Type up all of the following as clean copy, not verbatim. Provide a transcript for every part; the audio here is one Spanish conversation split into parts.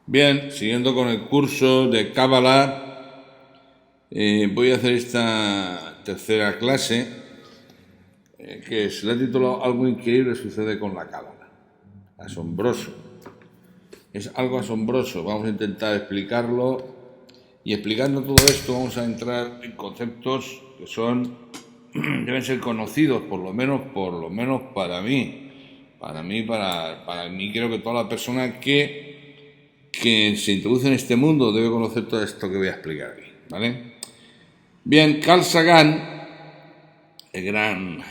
Bien, siguiendo con el curso de Cábala, voy a hacer esta tercera clase que se le ha titulado Algo increíble sucede con la Cábala. Asombroso. Es algo asombroso. Vamos a intentar explicarlo y explicando todo esto vamos a entrar en conceptos que deben ser conocidos, por lo menos para mí. Para mí creo que toda la persona que se introduce en este mundo debe conocer todo esto que voy a explicar aquí, ¿vale? Bien, Carl Sagan, el gran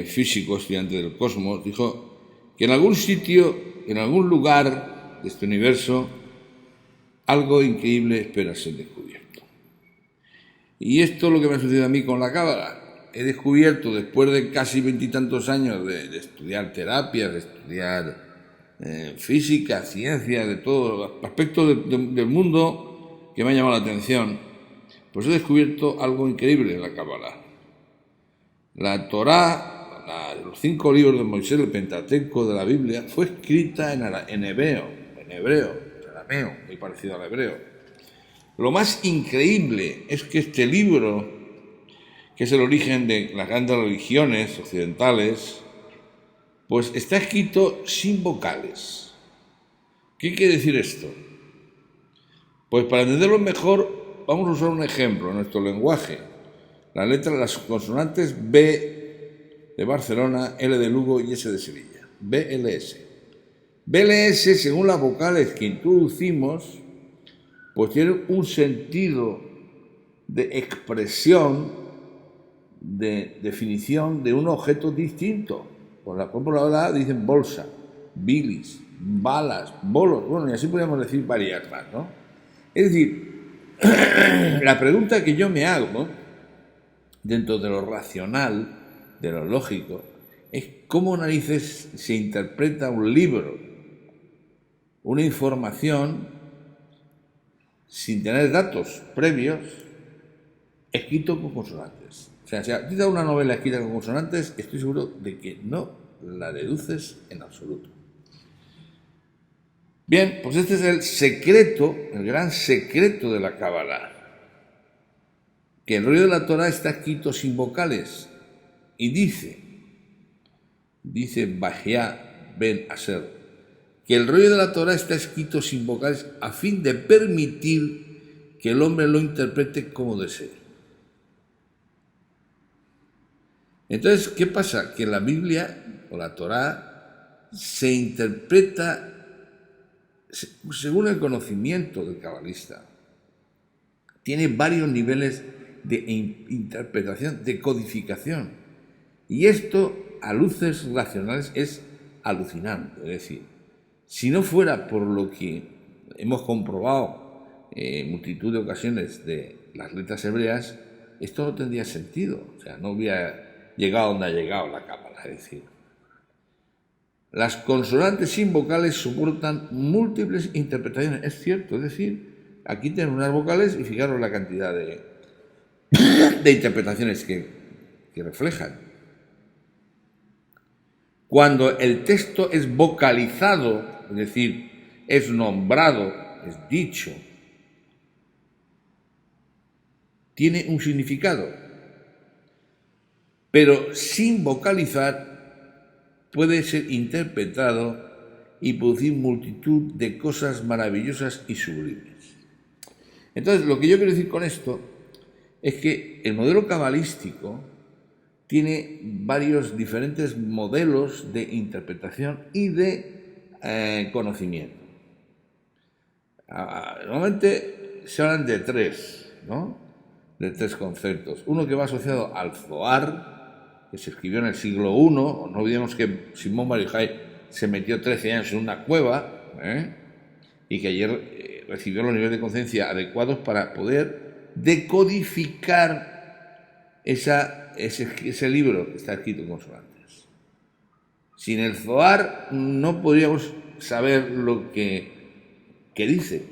físico, estudiante del cosmos, dijo que en algún sitio, en algún lugar de este universo, algo increíble espera ser descubierto. Y esto es lo que me ha sucedido a mí con la Cábala. He descubierto, después de casi veintitantos años de estudiar terapias, de estudiar física, ciencia, de todos los aspectos del mundo que me ha llamado la atención, pues he descubierto algo increíble en la Cábala. La Torá, los 5 libros de Moisés, el Pentateuco de la Biblia, fue escrita en arameo, muy parecido al hebreo. Lo más increíble es que este libro, que es el origen de las grandes religiones occidentales, pues está escrito sin vocales. ¿Qué quiere decir esto? Pues para entenderlo mejor, vamos a usar un ejemplo en nuestro lenguaje. Las consonantes B de Barcelona, L de Lugo y S de Sevilla. BLS. BLS, según las vocales que introducimos, pues tiene un sentido de expresión, de definición de un objeto distinto. Por ejemplo, la dicen bolsa, bilis, balas, bolos, bueno, y así podríamos decir varias más, ¿no? Es decir, la pregunta que yo me hago, dentro de lo racional, de lo lógico, es cómo narices se interpreta un libro, una información, sin tener datos previos, escrito con consonantes. O sea, si a ti te da una novela escrita con consonantes, estoy seguro de que no la deduces en absoluto. Bien, pues este es el secreto, el gran secreto de la Cábala. Que el rollo de la Torah está escrito sin vocales. Y dice Bahía Ben Aser, que el rollo de la Torah está escrito sin vocales a fin de permitir que el hombre lo interprete como desee. Entonces, ¿qué pasa? Que la Biblia o la Torah se interpreta según el conocimiento del cabalista. Tiene varios niveles de interpretación, de codificación. Y esto, a luces racionales, es alucinante. Es decir, si no fuera por lo que hemos comprobado en multitud de ocasiones de las letras hebreas, esto no tendría sentido. O sea, no hubiera llegado donde ha llegado la Cábala. Es decir, las consonantes sin vocales soportan múltiples interpretaciones. Es cierto, es decir, aquí tienen unas vocales y fijaros la cantidad de interpretaciones que reflejan. Cuando el texto es vocalizado, es decir, es nombrado, es dicho, tiene un significado, pero sin vocalizar puede ser interpretado y producir multitud de cosas maravillosas y sublimes. Entonces, lo que yo quiero decir con esto es que el modelo cabalístico tiene varios diferentes modelos de interpretación y de conocimiento. Normalmente se hablan de tres, ¿no? De tres conceptos. Uno que va asociado al Zohar, que se escribió en el siglo I. No olvidemos que Simón Bar Yochai se metió 13 años en una cueva, y que ayer recibió los niveles de conciencia adecuados para poder decodificar ese libro que está escrito en consonantes. Sin el Zohar no podríamos saber lo que dice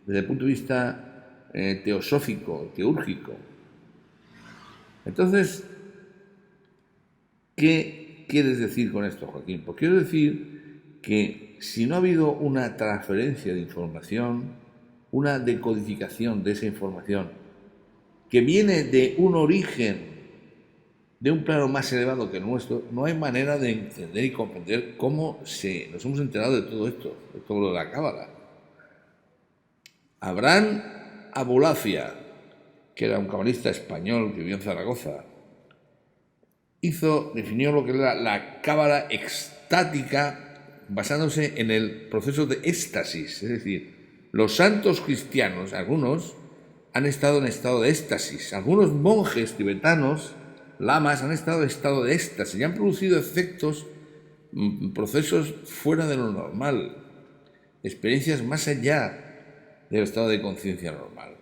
desde el punto de vista teosófico, teúrgico. Entonces, ¿qué quieres decir con esto, Joaquín? Pues quiero decir que si no ha habido una transferencia de información, una decodificación de esa información, que viene de un origen, de un plano más elevado que el nuestro, no hay manera de entender y comprender cómo nos hemos enterado de todo esto, de todo lo de la Cábala. Abraham Abulafia, que era un cabalista español que vivió en Zaragoza, definió lo que era la Cábala extática basándose en el proceso de éxtasis, es decir, los santos cristianos, algunos, han estado en estado de éxtasis, algunos monjes tibetanos, lamas, han estado en estado de éxtasis y han producido efectos, procesos fuera de lo normal, experiencias más allá del estado de conciencia normal.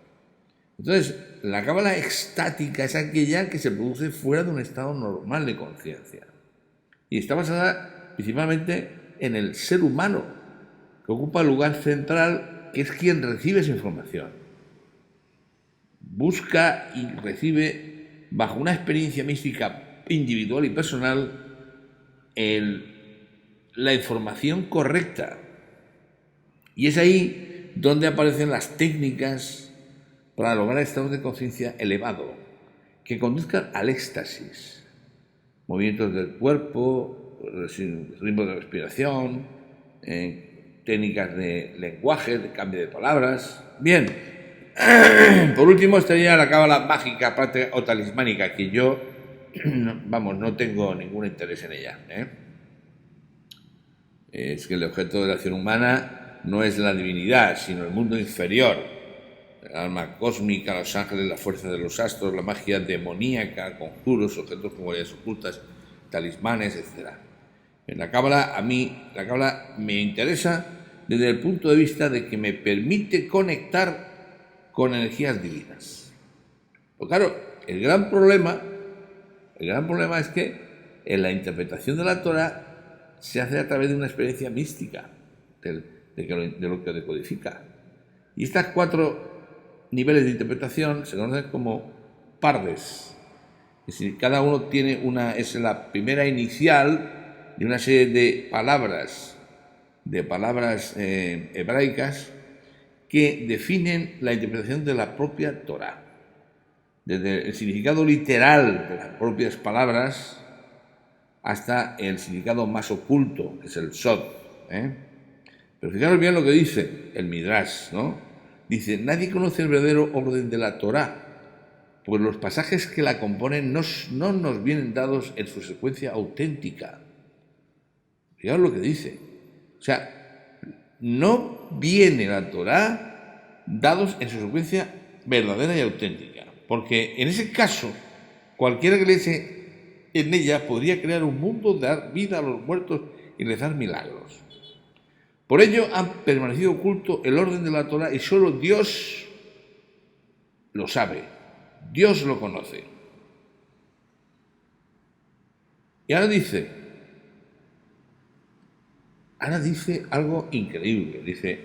Entonces, la cábala extática es aquella que se produce fuera de un estado normal de conciencia y está basada principalmente en el ser humano, que ocupa el lugar central, que es quien recibe esa información. Busca y recibe, bajo una experiencia mística individual y personal, la información correcta. Y es ahí donde aparecen las técnicas para lograr estados de conciencia elevado, que conduzcan al éxtasis. Movimientos del cuerpo, ritmo de respiración, técnicas de lenguaje, de cambio de palabras. Bien, por último estaría la cábala mágica, práctica o talismánica, que yo, no tengo ningún interés en ella. Es que el objeto de la acción humana no es la divinidad, sino el mundo inferior, el alma cósmica, los ángeles, la fuerza de los astros, la magia demoníaca, conjuros, objetos con cualidades ocultas, talismanes, etc. En la cábala, a mí, la cábala me interesa desde el punto de vista de que me permite conectar con energías divinas. Pues claro, el gran problema es que en la interpretación de la Torah se hace a través de una experiencia mística de lo que decodifica. Y estas 4 niveles de interpretación se conocen como pardes. Es decir, cada uno es la primera inicial de una serie de palabras hebraicas que definen la interpretación de la propia Torah. Desde el significado literal de las propias palabras hasta el significado más oculto, que es el sod. Pero fijaros bien lo que dice el Midrash, ¿no? Dice, nadie conoce el verdadero orden de la Torah, pues los pasajes que la componen no nos vienen dados en su secuencia auténtica. Fijaros lo que dice. O sea, no viene la Torah dados en su secuencia verdadera y auténtica, porque en ese caso, cualquiera que leyese en ella podría crear un mundo, dar vida a los muertos y rezar milagros. Por ello ha permanecido oculto el orden de la Torah y solo Dios lo sabe, Dios lo conoce. Y ahora dice algo increíble, dice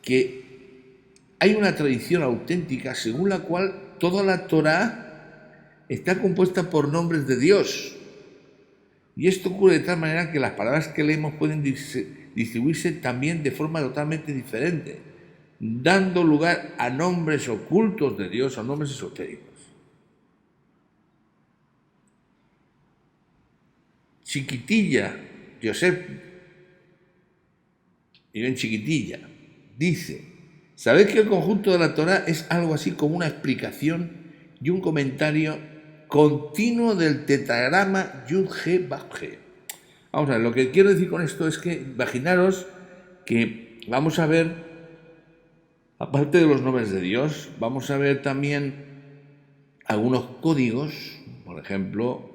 que hay una tradición auténtica según la cual toda la Torah está compuesta por nombres de Dios. Y esto ocurre de tal manera que las palabras que leemos pueden distribuirse también de forma totalmente diferente, dando lugar a nombres ocultos de Dios, a nombres esotéricos. Chiquitilla, Joseph, y en Chiquitilla, dice, ¿sabéis que el conjunto de la Torah es algo así como una explicación y un comentario continuo del tetragrama Yud-He-Vav-He? Vamos a ver, lo que quiero decir con esto es que imaginaros que vamos a ver, aparte de los nombres de Dios, vamos a ver también algunos códigos, por ejemplo,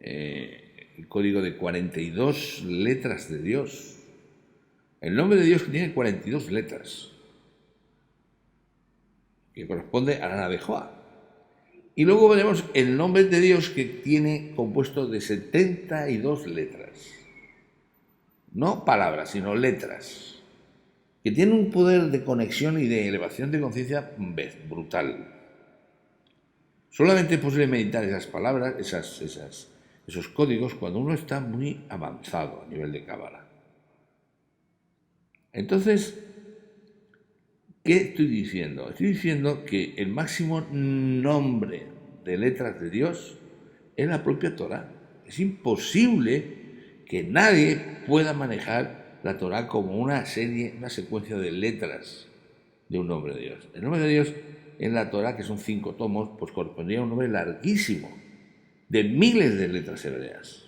el código de 42 letras de Dios. El nombre de Dios tiene 42 letras, que corresponde a la Navejoa. Y luego veremos el nombre de Dios que tiene compuesto de 72 letras. No palabras, sino letras. Que tienen un poder de conexión y de elevación de conciencia brutal. Solamente es posible meditar esas palabras, esos códigos, cuando uno está muy avanzado a nivel de cábala. Entonces, ¿qué estoy diciendo? Estoy diciendo que el máximo nombre de letras de Dios es la propia Torá. Es imposible que nadie pueda manejar la Torá como una secuencia de letras de un nombre de Dios. El nombre de Dios en la Torá, que son 5 tomos, pues correspondía a un nombre larguísimo, de miles de letras hebreas.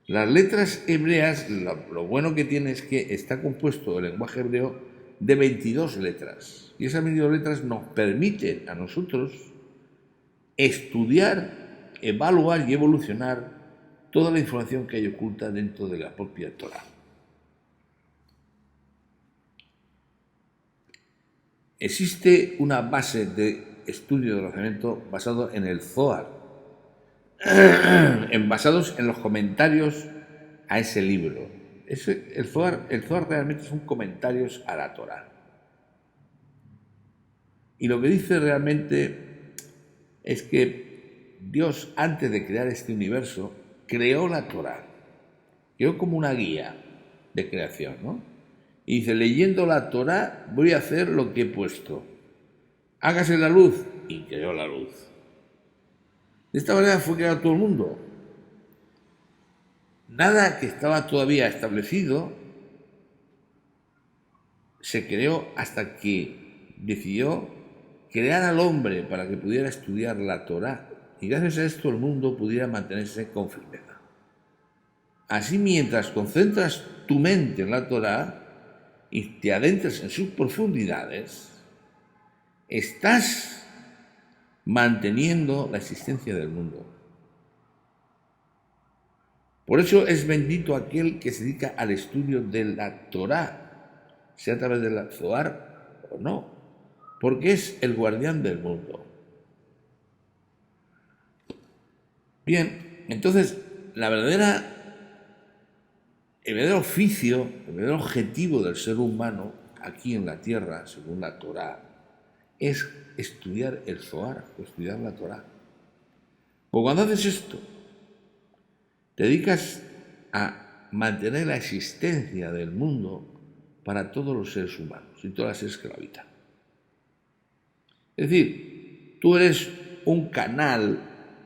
Las letras hebreas, lo bueno que tiene es que está compuesto el lenguaje hebreo de 22 letras. Y esas 22 letras nos permiten a nosotros estudiar, evaluar y evolucionar toda la información que hay oculta dentro de la propia Torá. Existe una base de estudio del razonamiento basado en el Zohar, basados en los comentarios a ese libro. El Zohar realmente son comentarios a la Torá. Y lo que dice realmente es que Dios, antes de crear este universo, creó la Torá. Creó como una guía de creación, ¿no? Y dice, leyendo la Torá voy a hacer lo que he puesto. Hágase la luz, y creó la luz. De esta manera fue creado todo el mundo. Nada que estaba todavía establecido se creó hasta que decidió crear al hombre para que pudiera estudiar la Torá, y gracias a esto el mundo pudiera mantenerse con firmeza. Así, mientras concentras tu mente en la Torá y te adentras en sus profundidades, estás manteniendo la existencia del mundo. Por eso es bendito aquel que se dedica al estudio de la Torá, sea a través del Zohar o no, porque es el guardián del mundo. Bien, entonces el verdadero oficio, el verdadero objetivo del ser humano aquí en la tierra, según la Torá, es estudiar el Zohar, estudiar la Torá. Pues cuando haces esto, te dedicas a mantener la existencia del mundo para todos los seres humanos y todas las seres que lo habitan. Es decir, tú eres un canal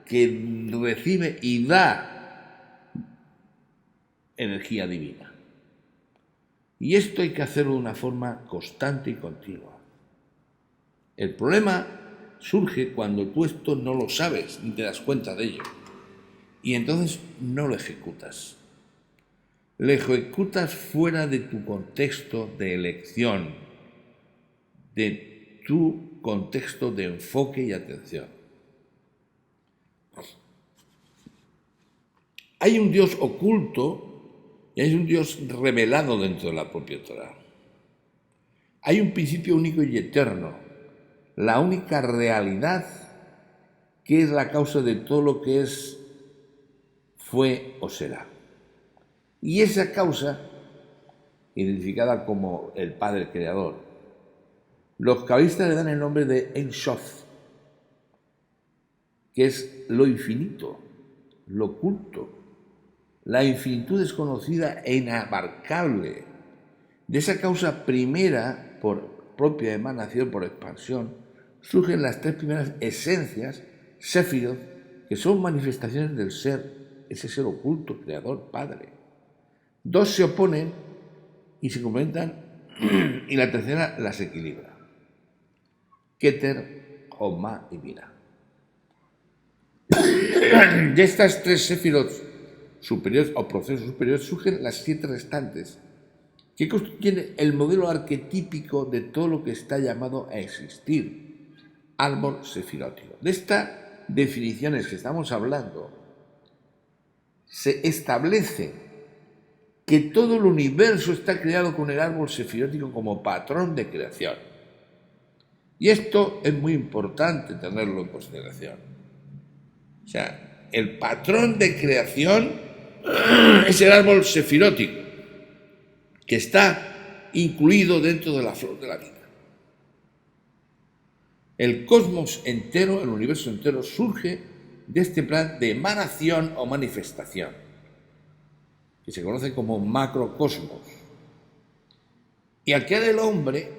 que recibe y da energía divina. Y esto hay que hacerlo de una forma constante y continua. El problema surge cuando tú esto no lo sabes ni te das cuenta de ello. Y entonces no lo ejecutas. Lo ejecutas fuera de tu contexto de elección, de tu contexto de enfoque y atención. Hay un Dios oculto y hay un Dios revelado dentro de la propia Torá. Hay un principio único y eterno, la única realidad que es la causa de todo lo que es, fue o será. Y esa causa, identificada como el Padre Creador, los cabalistas le dan el nombre de En Sof, que es lo infinito, lo oculto, la infinitud desconocida e inabarcable. De esa causa primera, por propia emanación, por expansión, surgen las 3 primeras esencias, Sefirot, que son manifestaciones del ser, ese ser oculto, creador, Padre. 2 se oponen y se complementan, y la tercera las equilibra. Keter, Jomá y Binah. De estas 3 Sefirot superiores o procesos superiores surgen las 7 restantes, que constituyen el modelo arquetípico de todo lo que está llamado a existir, árbol sefirótico. De estas definiciones que estamos hablando, se establece que todo el universo está creado con el árbol sefirótico como patrón de creación. Y esto es muy importante tenerlo en consideración. O sea, el patrón de creación es el árbol sefirótico, que está incluido dentro de la flor de la vida. El cosmos entero, el universo entero, surge de este plan de emanación o manifestación, que se conoce como macrocosmos. Y al crear el hombre,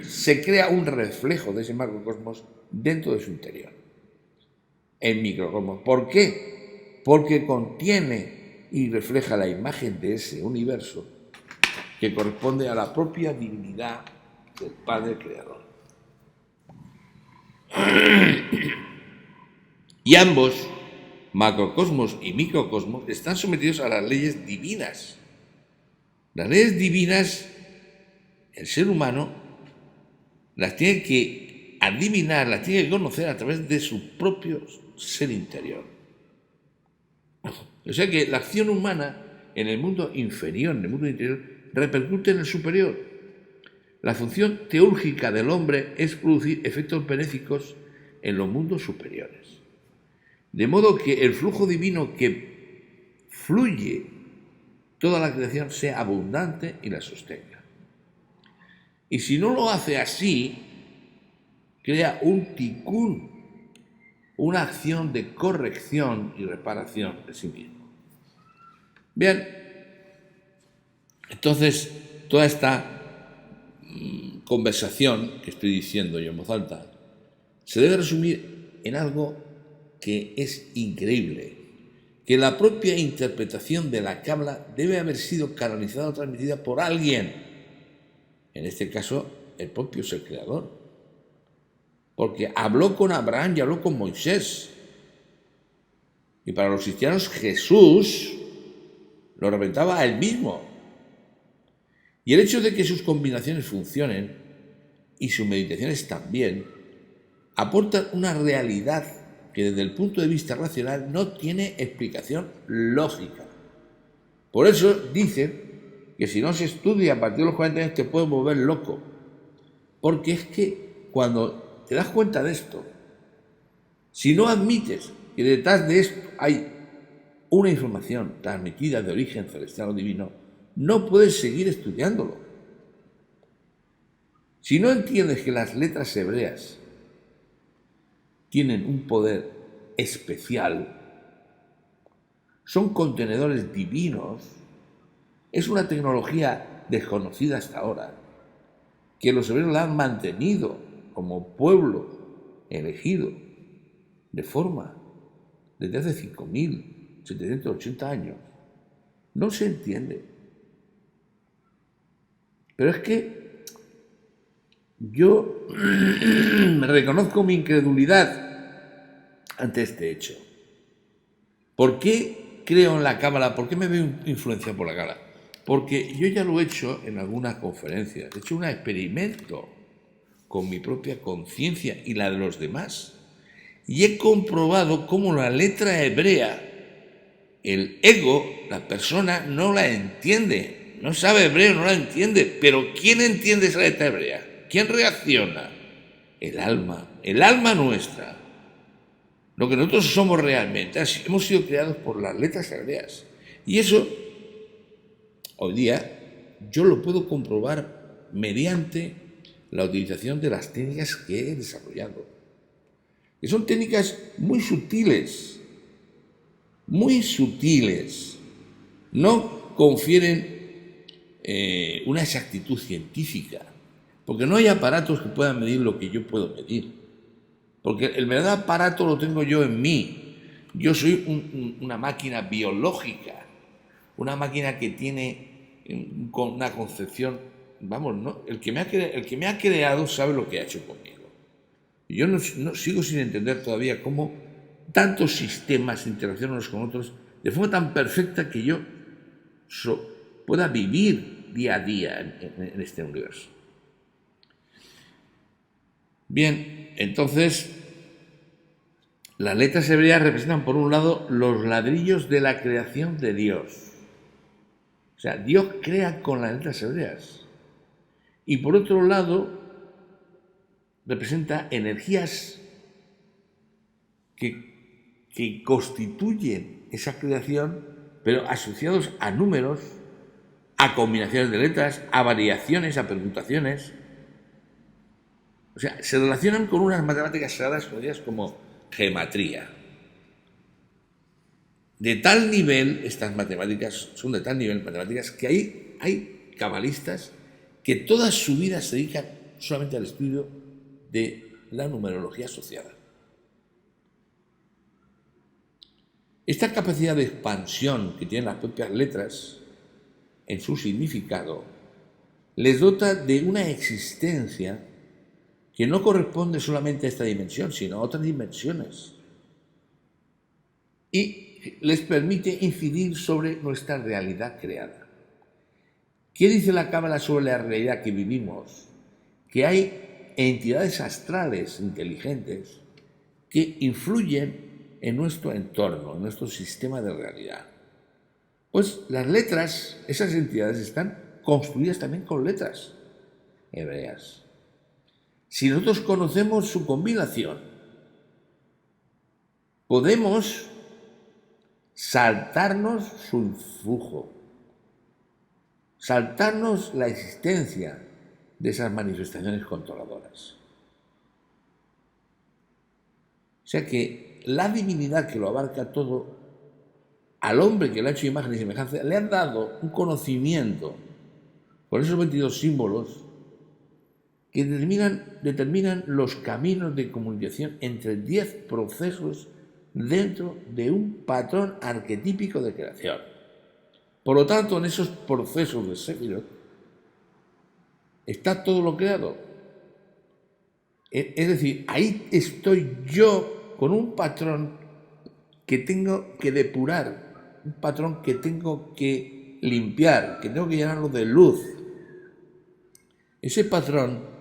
se crea un reflejo de ese macrocosmos dentro de su interior, el microcosmos. ¿Por qué? Porque contiene y refleja la imagen de ese universo que corresponde a la propia divinidad del Padre Creador. Y ambos, macrocosmos y microcosmos, están sometidos a las leyes divinas. Las leyes divinas, el ser humano las tiene que adivinar, las tiene que conocer a través de su propio ser interior. O sea que la acción humana en el mundo inferior, en el mundo interior, repercute en el superior. La función teúrgica del hombre es producir efectos benéficos en los mundos superiores. De modo que el flujo divino que fluye toda la creación sea abundante y la sostenga. Y si no lo hace así, crea un tikkun, una acción de corrección y reparación de sí mismo. Bien, entonces toda esta conversación que estoy diciendo yo en voz alta se debe resumir en algo que es increíble, que la propia interpretación de la Cábala debe haber sido canalizada o transmitida por alguien, en este caso el propio ser creador, porque habló con Abraham y habló con Moisés, y para los cristianos Jesús lo representaba a él mismo, y el hecho de que sus combinaciones funcionen y sus meditaciones también aportan una realidad que desde el punto de vista racional no tiene explicación lógica. Por eso dicen que si no se estudia a partir de los 40 años te puedes volver loco. Porque es que cuando te das cuenta de esto, si no admites que detrás de esto hay una información transmitida de origen celestial o divino, no puedes seguir estudiándolo. Si no entiendes que las letras hebreas tienen un poder especial, son contenedores divinos, es una tecnología desconocida hasta ahora, que los hebreos la han mantenido como pueblo elegido de forma desde hace 5.780 años. No se entiende. Pero es que yo reconozco mi incredulidad ante este hecho. ¿Por qué creo en la Cábala? ¿Por qué me veo influenciado por la Cábala? Porque yo ya lo he hecho en algunas conferencias. He hecho un experimento con mi propia conciencia y la de los demás. Y he comprobado cómo la letra hebrea, el ego, la persona, no la entiende. No sabe hebreo, no la entiende. Pero ¿quién entiende esa letra hebrea? ¿Quién reacciona? El alma nuestra. Lo que nosotros somos realmente. Hemos sido creados por las letras hebreas. Y eso, hoy día, yo lo puedo comprobar mediante la utilización de las técnicas que he desarrollado. Que son técnicas muy sutiles. No confieren una exactitud científica. Porque no hay aparatos que puedan medir lo que yo puedo medir. Porque el verdadero aparato lo tengo yo en mí. Yo soy una máquina biológica, una máquina que tiene una concepción, vamos, ¿no? El que me ha creado sabe lo que ha hecho conmigo. Y yo no sigo sin entender todavía cómo tantos sistemas interaccionan unos con otros de forma tan perfecta que yo pueda vivir día a día en este universo. Bien, entonces, las letras hebreas representan, por un lado, los ladrillos de la creación de Dios. O sea, Dios crea con las letras hebreas. Y por otro lado, representa energías que constituyen esa creación, pero asociados a números, a combinaciones de letras, a variaciones, a permutaciones. O sea, se relacionan con unas matemáticas sagradas conocidas como gematría. De tal nivel, estas matemáticas son de tal nivel matemáticas que hay cabalistas que toda su vida se dedican solamente al estudio de la numerología asociada. Esta capacidad de expansión que tienen las propias letras en su significado les dota de una existencia que no corresponde solamente a esta dimensión, sino a otras dimensiones. Y les permite incidir sobre nuestra realidad creada. ¿Qué dice la Cábala sobre la realidad que vivimos? Que hay entidades astrales inteligentes que influyen en nuestro entorno, en nuestro sistema de realidad. Pues las letras, esas entidades están construidas también con letras hebreas. Si nosotros conocemos su combinación, podemos saltarnos su influjo, saltarnos la existencia de esas manifestaciones controladoras. O sea que la divinidad que lo abarca todo, al hombre que le ha hecho imagen y semejanza, le han dado un conocimiento con esos 22 símbolos que determinan los caminos de comunicación entre 10 procesos dentro de un patrón arquetípico de creación. Por lo tanto, en esos procesos de Sefirot está todo lo creado. Es decir, ahí estoy yo con un patrón que tengo que depurar, un patrón que tengo que limpiar, que tengo que llenarlo de luz. Ese patrón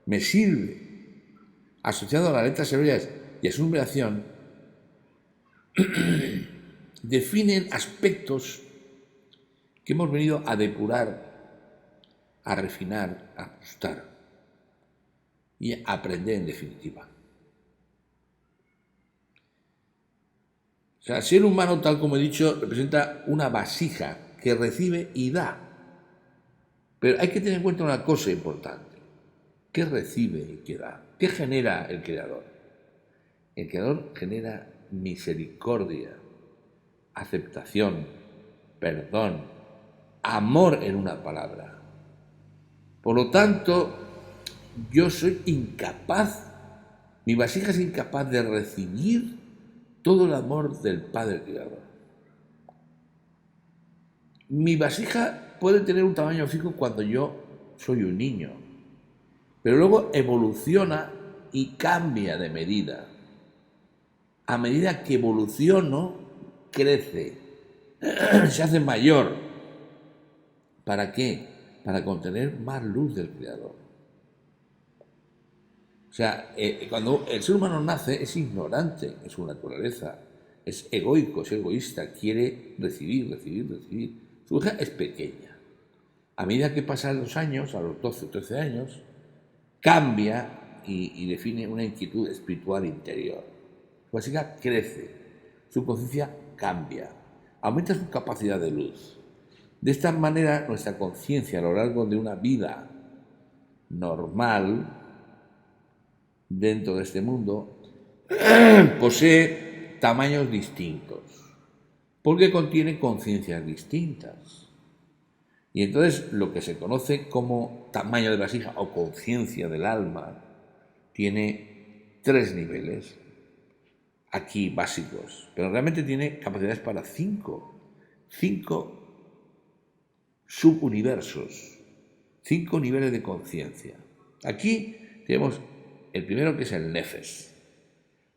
me sirve, asociado a las letras hebreas y a su numeración, definen aspectos que hemos venido a depurar, a refinar, a ajustar y a aprender en definitiva. O sea, el ser humano, tal como he dicho, representa una vasija que recibe y da. Pero hay que tener en cuenta una cosa importante. ¿Qué recibe y qué da? ¿Qué genera el Creador? El Creador genera misericordia, aceptación, perdón, amor en una palabra. Por lo tanto, yo soy incapaz, mi vasija es incapaz de recibir todo el amor del Padre Creador. Mi vasija puede tener un tamaño fijo cuando yo soy un niño, pero luego evoluciona y cambia de medida. A medida que evoluciono, crece, se hace mayor. ¿Para qué? Para contener más luz del Creador. O sea, cuando el ser humano nace es ignorante en su naturaleza, es egoico, es egoísta, quiere recibir. Su hija es pequeña. A medida que pasan los años, a los 12 o 13 años, cambia y define una inquietud espiritual interior. Su vasija crece, su conciencia cambia, aumenta su capacidad de luz. De esta manera, nuestra conciencia a lo largo de una vida normal, dentro de este mundo, posee tamaños distintos, porque contiene conciencias distintas. Y entonces lo que se conoce como tamaño de vasija o conciencia del alma tiene 3 niveles, aquí básicos, pero realmente tiene capacidades para 5 subuniversos, 5 niveles de conciencia. Aquí tenemos el primero, que es el Nefesh.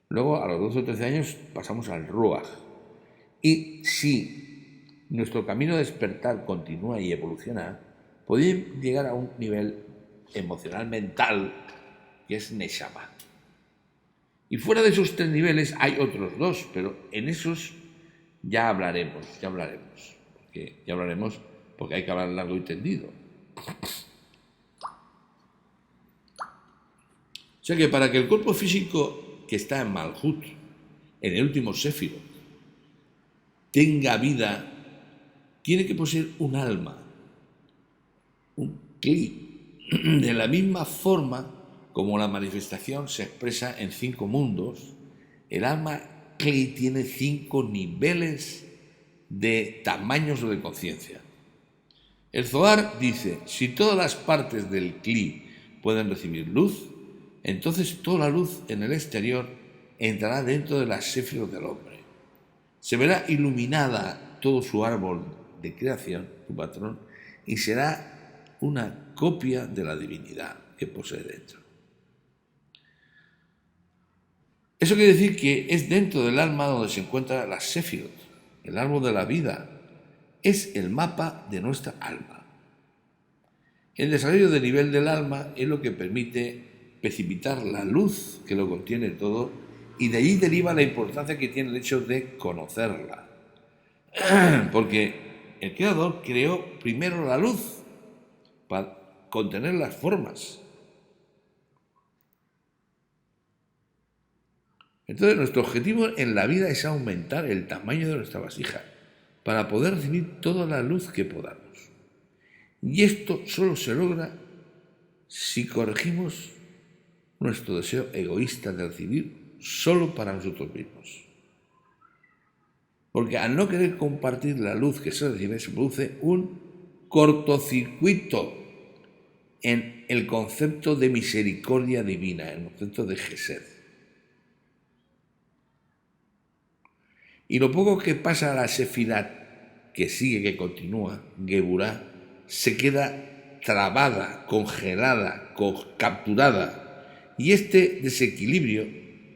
Luego, a los 12 o 13 años, pasamos al Ruach. Y si nuestro camino de despertar continúa y evoluciona, podemos llegar a un nivel emocional mental, que es Neshama. Y fuera de esos 3 niveles hay otros 2, pero en esos ya hablaremos, porque hay que hablar largo y tendido. O sea que para que el cuerpo físico que está en Malhut, en el último Sefirot, tenga vida, tiene que poseer un alma, un Kli, de la misma forma como la manifestación se expresa en 5 mundos. El alma Kli tiene 5 niveles de tamaños o de conciencia. El Zohar dice, si todas las partes del Kli pueden recibir luz, entonces toda la luz en el exterior entrará dentro de las sefirot del hombre. Se verá iluminada todo su árbol de creación, su patrón, y será una copia de la divinidad que posee dentro. Eso quiere decir que es dentro del alma donde se encuentra la sefirot, el árbol de la vida. Es el mapa de nuestra alma. El desarrollo del nivel del alma es lo que permite precipitar la luz que lo contiene todo, y de allí deriva la importancia que tiene el hecho de conocerla. Porque el Creador creó primero la luz para contener las formas. Entonces nuestro objetivo en la vida es aumentar el tamaño de nuestra vasija para poder recibir toda la luz que podamos. Y esto solo se logra si corregimos nuestro deseo egoísta de recibir solo para nosotros mismos. Porque al no querer compartir la luz que se recibe, se produce un cortocircuito en el concepto de misericordia divina, en el concepto de Gesed. Y lo poco que pasa a la Sefirat, que sigue, que continúa, Geburá, se queda trabada, congelada, capturada. Y este desequilibrio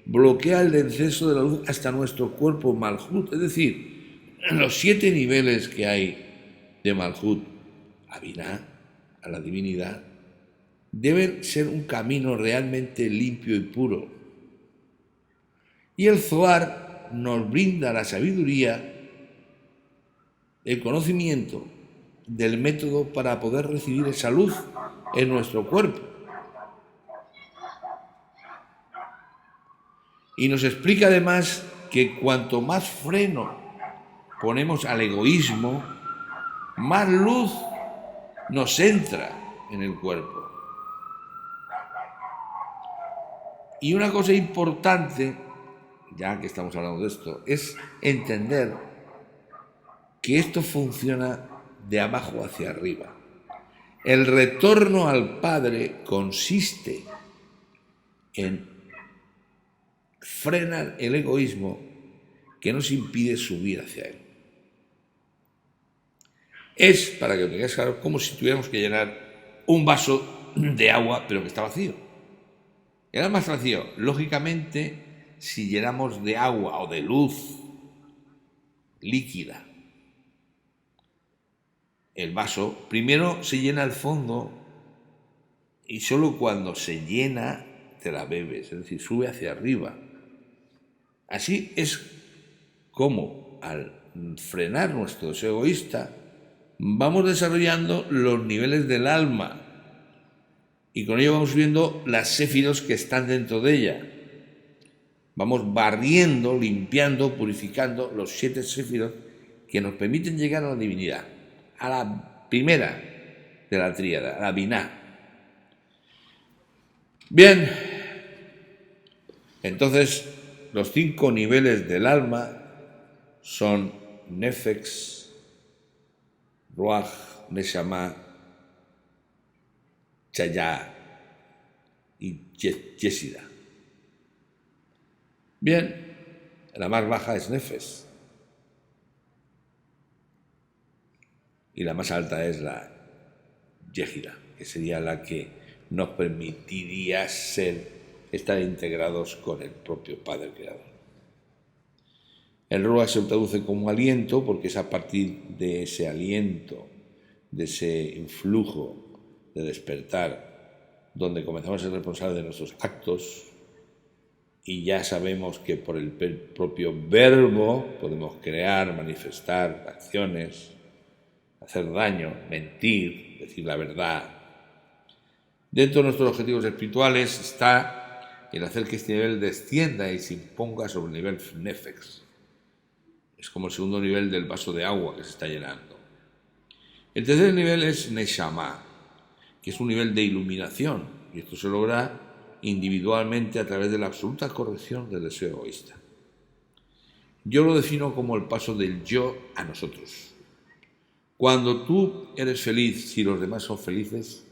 bloquea el descenso de la luz hasta nuestro cuerpo Malhut. Es decir, los 7 niveles que hay de Malhut a Binah, a la divinidad, deben ser un camino realmente limpio y puro. Y el Zohar nos brinda la sabiduría, el conocimiento del método para poder recibir esa luz en nuestro cuerpo. Y nos explica además que cuanto más freno ponemos al egoísmo, más luz nos entra en el cuerpo. Y una cosa importante, ya que estamos hablando de esto, es entender que esto funciona de abajo hacia arriba. El retorno al Padre consiste en frenar el egoísmo que nos impide subir hacia Él. Es, para que lo tengáis claro, como si tuviéramos que llenar un vaso de agua, pero que está vacío. El más vacío, lógicamente, si llenamos de agua o de luz líquida el vaso, primero se llena el fondo y solo cuando se llena te la bebes, es decir, sube hacia arriba. Así es como al frenar nuestro deseo egoísta vamos desarrollando los niveles del alma y con ello vamos viendo las séfiros que están dentro de ella. Vamos barriendo, limpiando, purificando los 7 séfiros que nos permiten llegar a la divinidad, a la primera de la tríada, a la Binah. Bien, entonces los 5 niveles del alma son Nefex, Ruach, Neshama, Chaya y Yesida. Bien, la más baja es Nefesh y la más alta es la Yesida, que sería la que nos permitiría estar integrados con el propio Padre Creador. El Ruach se traduce como aliento porque es a partir de ese aliento, de ese influjo de despertar, donde comenzamos a ser responsables de nuestros actos y ya sabemos que por el propio verbo podemos crear, manifestar acciones, hacer daño, mentir, decir la verdad. Dentro de nuestros objetivos espirituales está el hacer que este nivel descienda y se imponga sobre el nivel Nefex. Es como el segundo nivel del vaso de agua que se está llenando. El tercer nivel es Neshama, que es un nivel de iluminación, y esto se logra individualmente a través de la absoluta corrección del deseo egoísta. Yo lo defino como el paso del yo a nosotros. Cuando tú eres feliz, si los demás son felices,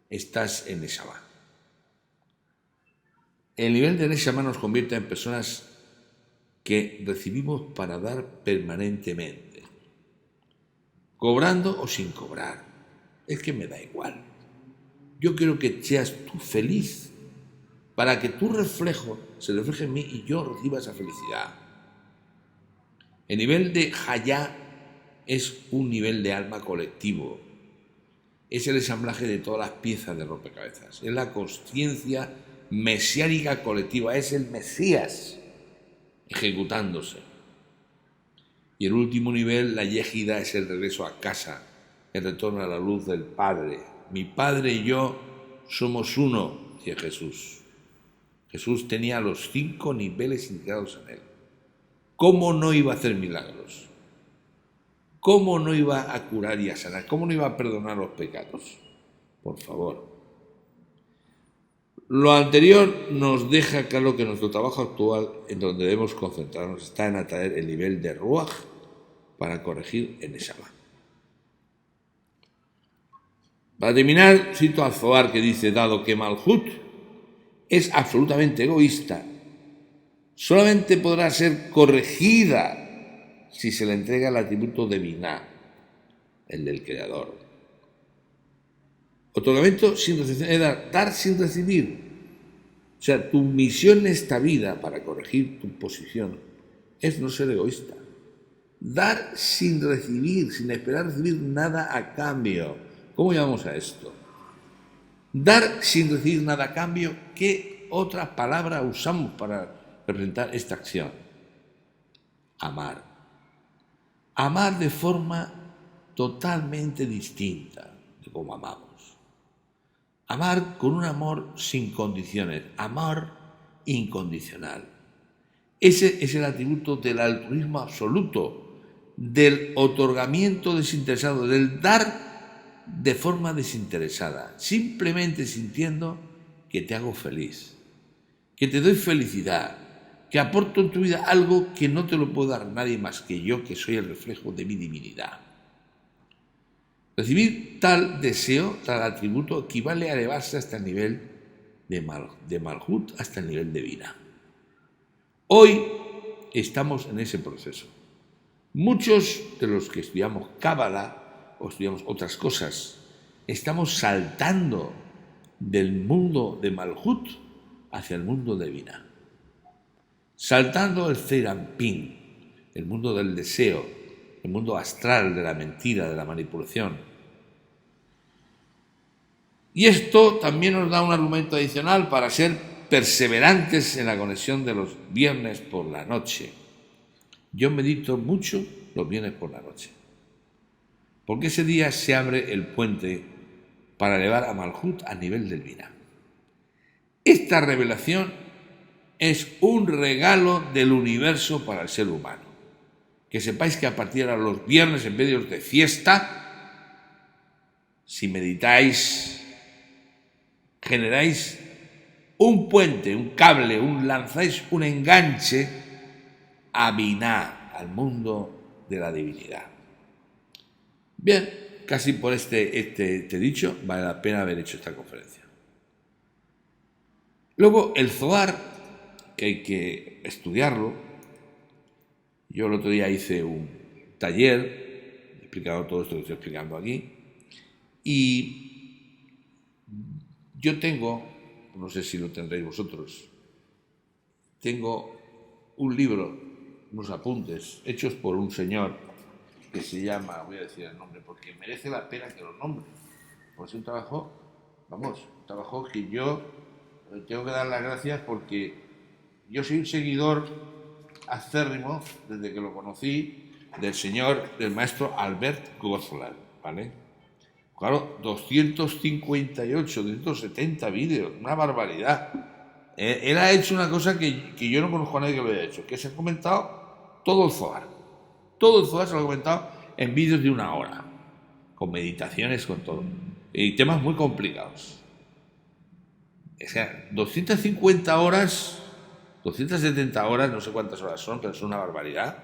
estás en Neshama. El nivel de Neshama nos convierte en personas que recibimos para dar permanentemente, cobrando o sin cobrar. Es que me da igual. Yo quiero que seas tú feliz para que tu reflejo se refleje en mí y yo reciba esa felicidad. El nivel de Hayá es un nivel de alma colectivo. Es el ensamblaje de todas las piezas de rompecabezas. Es la consciencia mesiánica colectiva. Es el Mesías ejecutándose. Y el último nivel, la Yejida, es el regreso a casa, el retorno a la luz del Padre. Mi Padre y yo somos uno, decía Jesús. Jesús tenía los 5 niveles integrados en él. ¿Cómo no iba a hacer milagros? ¿Cómo no iba a curar y a sanar? ¿Cómo no iba a perdonar los pecados? Por favor. Lo anterior nos deja claro que nuestro trabajo actual, en donde debemos concentrarnos, está en atraer el nivel de Ruach para corregir en Neshama. Para terminar, cito al Zohar que dice, dado que Malhut es absolutamente egoísta, solamente podrá ser corregida si se le entrega el atributo de Binah, el del Creador. Otorgamiento sin recepción es dar sin recibir. O sea, tu misión en esta vida para corregir tu posición es no ser egoísta. Dar sin recibir, sin esperar recibir nada a cambio. ¿Cómo llamamos a esto? Dar sin recibir nada a cambio. ¿Qué otra palabra usamos para representar esta acción? Amar. Amar de forma totalmente distinta de cómo amamos. Amar con un amor sin condiciones, amor incondicional. Ese es el atributo del altruismo absoluto, del otorgamiento desinteresado, del dar de forma desinteresada, simplemente sintiendo que te hago feliz, que te doy felicidad, que aporto en tu vida algo que no te lo puedo dar nadie más que yo, que soy el reflejo de mi divinidad. Recibir tal deseo, tal atributo, equivale a elevarse hasta el nivel de Malhut, hasta el nivel de Binah. Hoy estamos en ese proceso. Muchos de los que estudiamos Cábala o estudiamos otras cosas, estamos saltando del mundo de Malhut hacia el mundo de Binah. Saltando el Zeirampin, el mundo del deseo, el mundo astral de la mentira, de la manipulación. Y esto también nos da un argumento adicional para ser perseverantes en la conexión de los viernes por la noche. Yo medito mucho los viernes por la noche, porque ese día se abre el puente para elevar a Malhut a nivel del Binah. Esta revelación es un regalo del universo para el ser humano. Que sepáis que a partir de los viernes, en vez de los de fiesta, si meditáis, generáis un puente, un cable, lanzáis un enganche a Binah, al mundo de la divinidad. Bien, casi por este dicho, vale la pena haber hecho esta conferencia. Luego, el Zohar, que hay que estudiarlo. Yo el otro día hice un taller, explicando todo esto que estoy explicando aquí, y yo tengo, no sé si lo tendréis vosotros, tengo un libro, unos apuntes, hechos por un señor que se llama, voy a decir el nombre, porque merece la pena que lo nombre, porque es un trabajo, un trabajo que yo tengo que dar las gracias porque yo soy un seguidor acérrimo, desde que lo conocí, del maestro Albert Gozlan, ¿vale? Claro, 258, 270 vídeos, una barbaridad. Él ha hecho una cosa que yo no conozco a nadie que lo haya hecho, que se ha comentado todo el Zohar. Todo el Zohar se lo ha comentado en vídeos de 1 hora, con meditaciones, con todo. Y temas muy complicados. O sea, 250 horas... 270 horas, no sé cuántas horas son, pero es una barbaridad,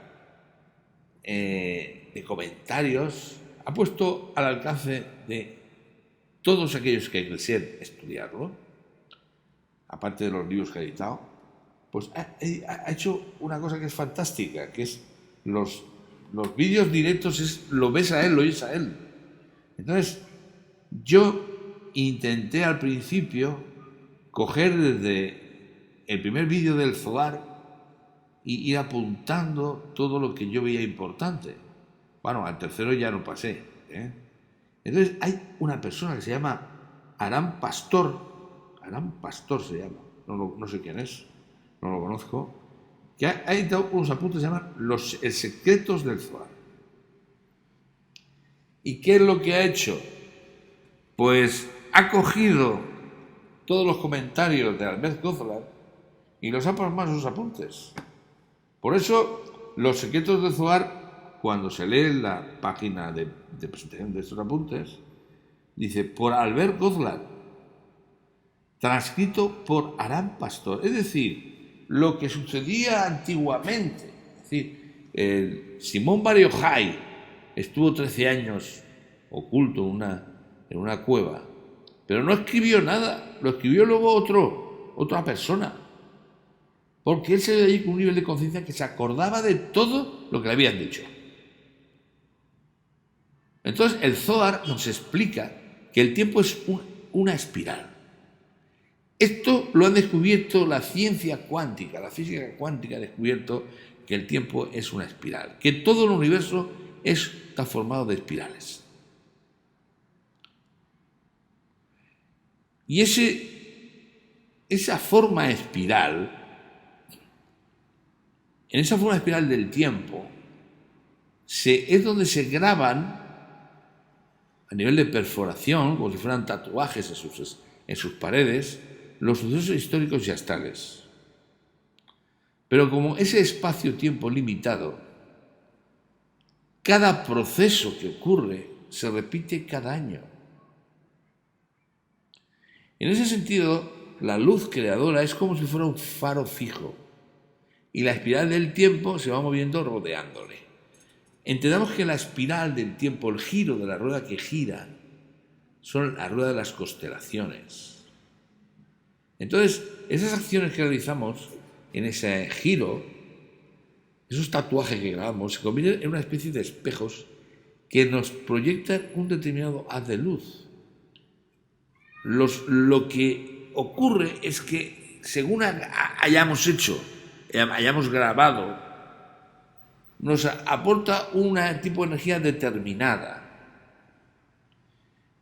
de comentarios ha puesto al alcance de todos aquellos que deseen estudiarlo, aparte de los libros que ha editado, pues ha hecho una cosa que es fantástica, que es los vídeos directos, lo ves a él, lo oyes a él. Entonces, yo intenté al principio coger desde el primer vídeo del Zohar y ir apuntando todo lo que yo veía importante. Bueno, al tercero ya no pasé, ¿eh? Entonces hay una persona que se llama Aram Pastor se llama, no sé quién es, no lo conozco, que ha editado unos apuntes que se llaman Los secretos del Zohar. ¿Y qué es lo que ha hecho? Pues ha cogido todos los comentarios de Albert Gozlan y los ha plasmado en sus apuntes. Por eso, Los secretos del Zohar, cuando se lee la página de presentación de estos apuntes, dice, por Albert Gozlan, transcrito por Aram Pastor. Es decir, lo que sucedía antiguamente. Es decir, Simón Bar Yochai estuvo 13 años oculto en una cueva, pero no escribió nada, lo escribió luego otra persona, porque él se veía allí con un nivel de conciencia que se acordaba de todo lo que le habían dicho. Entonces el Zohar nos explica que el tiempo es una espiral. Esto lo han descubierto la ciencia cuántica, la física cuántica ha descubierto que el tiempo es una espiral, que todo el universo está formado de espirales. Y esa forma espiral, en esa forma espiral del tiempo, es donde se graban a nivel de perforación, como si fueran tatuajes en sus paredes, los sucesos históricos y astrales. Pero como ese espacio-tiempo limitado, cada proceso que ocurre se repite cada año. En ese sentido, la luz creadora es como si fuera un faro fijo y la espiral del tiempo se va moviendo rodeándole. Entendamos que la espiral del tiempo, el giro de la rueda que gira, son la rueda de las constelaciones. Entonces, esas acciones que realizamos en ese giro, esos tatuajes que grabamos, se convierten en una especie de espejos que nos proyectan un determinado haz de luz. Lo que ocurre es que según hayamos grabado, nos aporta un tipo de energía determinada.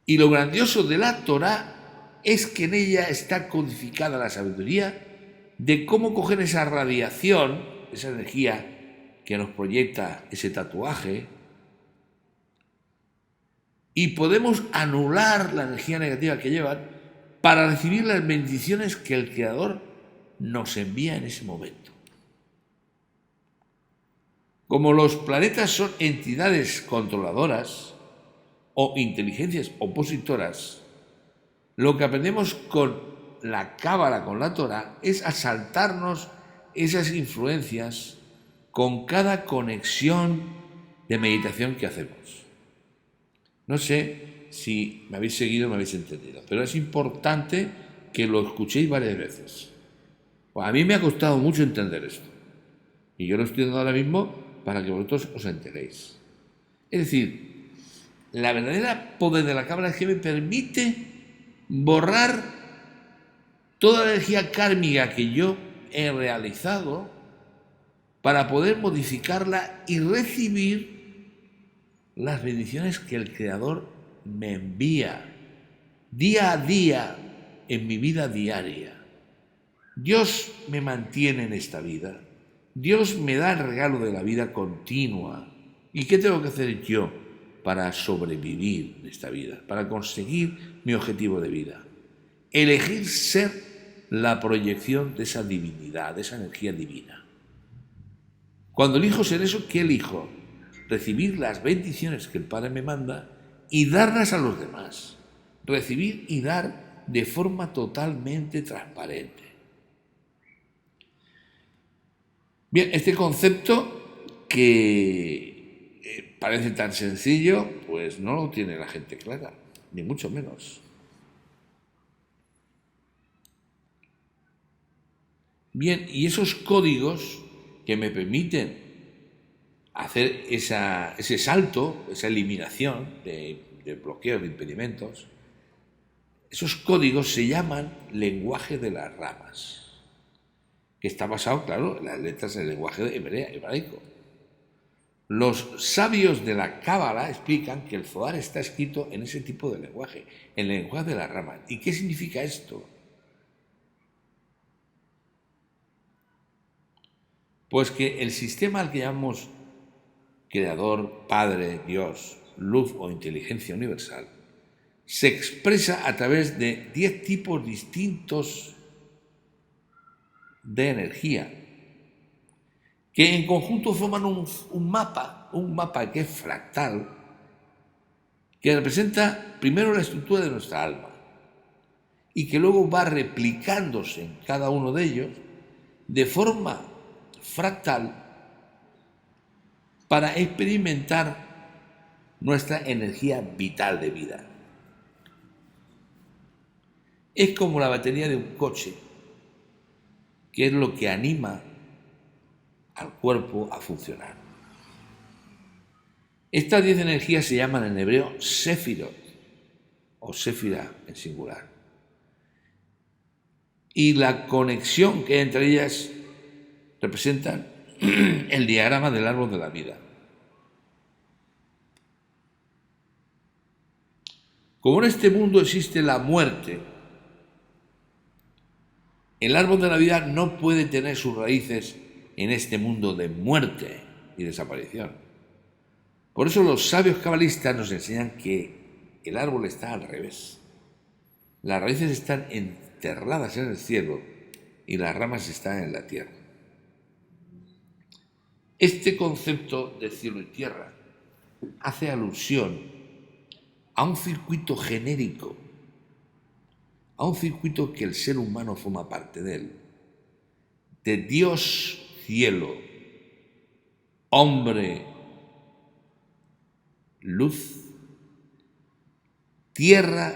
Y lo grandioso de la Torá es que en ella está codificada la sabiduría de cómo coger esa radiación, esa energía que nos proyecta ese tatuaje, y podemos anular la energía negativa que llevan para recibir las bendiciones que el Creador nos envía en ese momento. Como los planetas son entidades controladoras o inteligencias opositoras, lo que aprendemos con la Cábala, con la Torá, es a saltarnos esas influencias con cada conexión de meditación que hacemos. No sé si me habéis seguido o me habéis entendido, pero es importante que lo escuchéis varias veces. A mí me ha costado mucho entender esto, y yo lo estoy dando ahora mismo para que vosotros os enteréis. Es decir, la verdadera poder de la Cábala es que me permite borrar toda la energía kármica que yo he realizado para poder modificarla y recibir las bendiciones que el Creador me envía día a día en mi vida diaria. Dios me mantiene en esta vida. Dios me da el regalo de la vida continua. ¿Y qué tengo que hacer yo para sobrevivir en esta vida? Para conseguir mi objetivo de vida. Elegir ser la proyección de esa divinidad, de esa energía divina. Cuando elijo ser eso, ¿qué elijo? Recibir las bendiciones que el Padre me manda y darlas a los demás. Recibir y dar de forma totalmente transparente. Bien, este concepto que parece tan sencillo, pues no lo tiene la gente clara, ni mucho menos. Bien, y esos códigos que me permiten hacer ese salto, esa eliminación de bloqueos, de impedimentos, esos códigos se llaman lenguaje de las ramas, que está basado, claro, en las letras del lenguaje hebraico. Los sabios de la Cábala explican que el Zohar está escrito en ese tipo de lenguaje, en el lenguaje de las ramas. ¿Y qué significa esto? Pues que el sistema al que llamamos Creador, Padre, Dios, luz o inteligencia universal se expresa a través de 10 tipos distintos de energía que en conjunto forman un mapa que es fractal, que representa primero la estructura de nuestra alma y que luego va replicándose en cada uno de ellos de forma fractal para experimentar nuestra energía vital de vida. Es como la batería de un coche, que es lo que anima al cuerpo a funcionar. Estas 10 energías se llaman en hebreo Sefirot, o Sefira en singular. Y la conexión que hay entre ellas representan el diagrama del árbol de la vida. Como en este mundo existe la muerte, el árbol de la vida no puede tener sus raíces en este mundo de muerte y desaparición. Por eso los sabios cabalistas nos enseñan que el árbol está al revés. Las raíces están enterradas en el cielo y las ramas están en la tierra. Este concepto de cielo y tierra hace alusión a un circuito genérico, a un circuito que el ser humano forma parte de él, de Dios cielo, hombre luz, tierra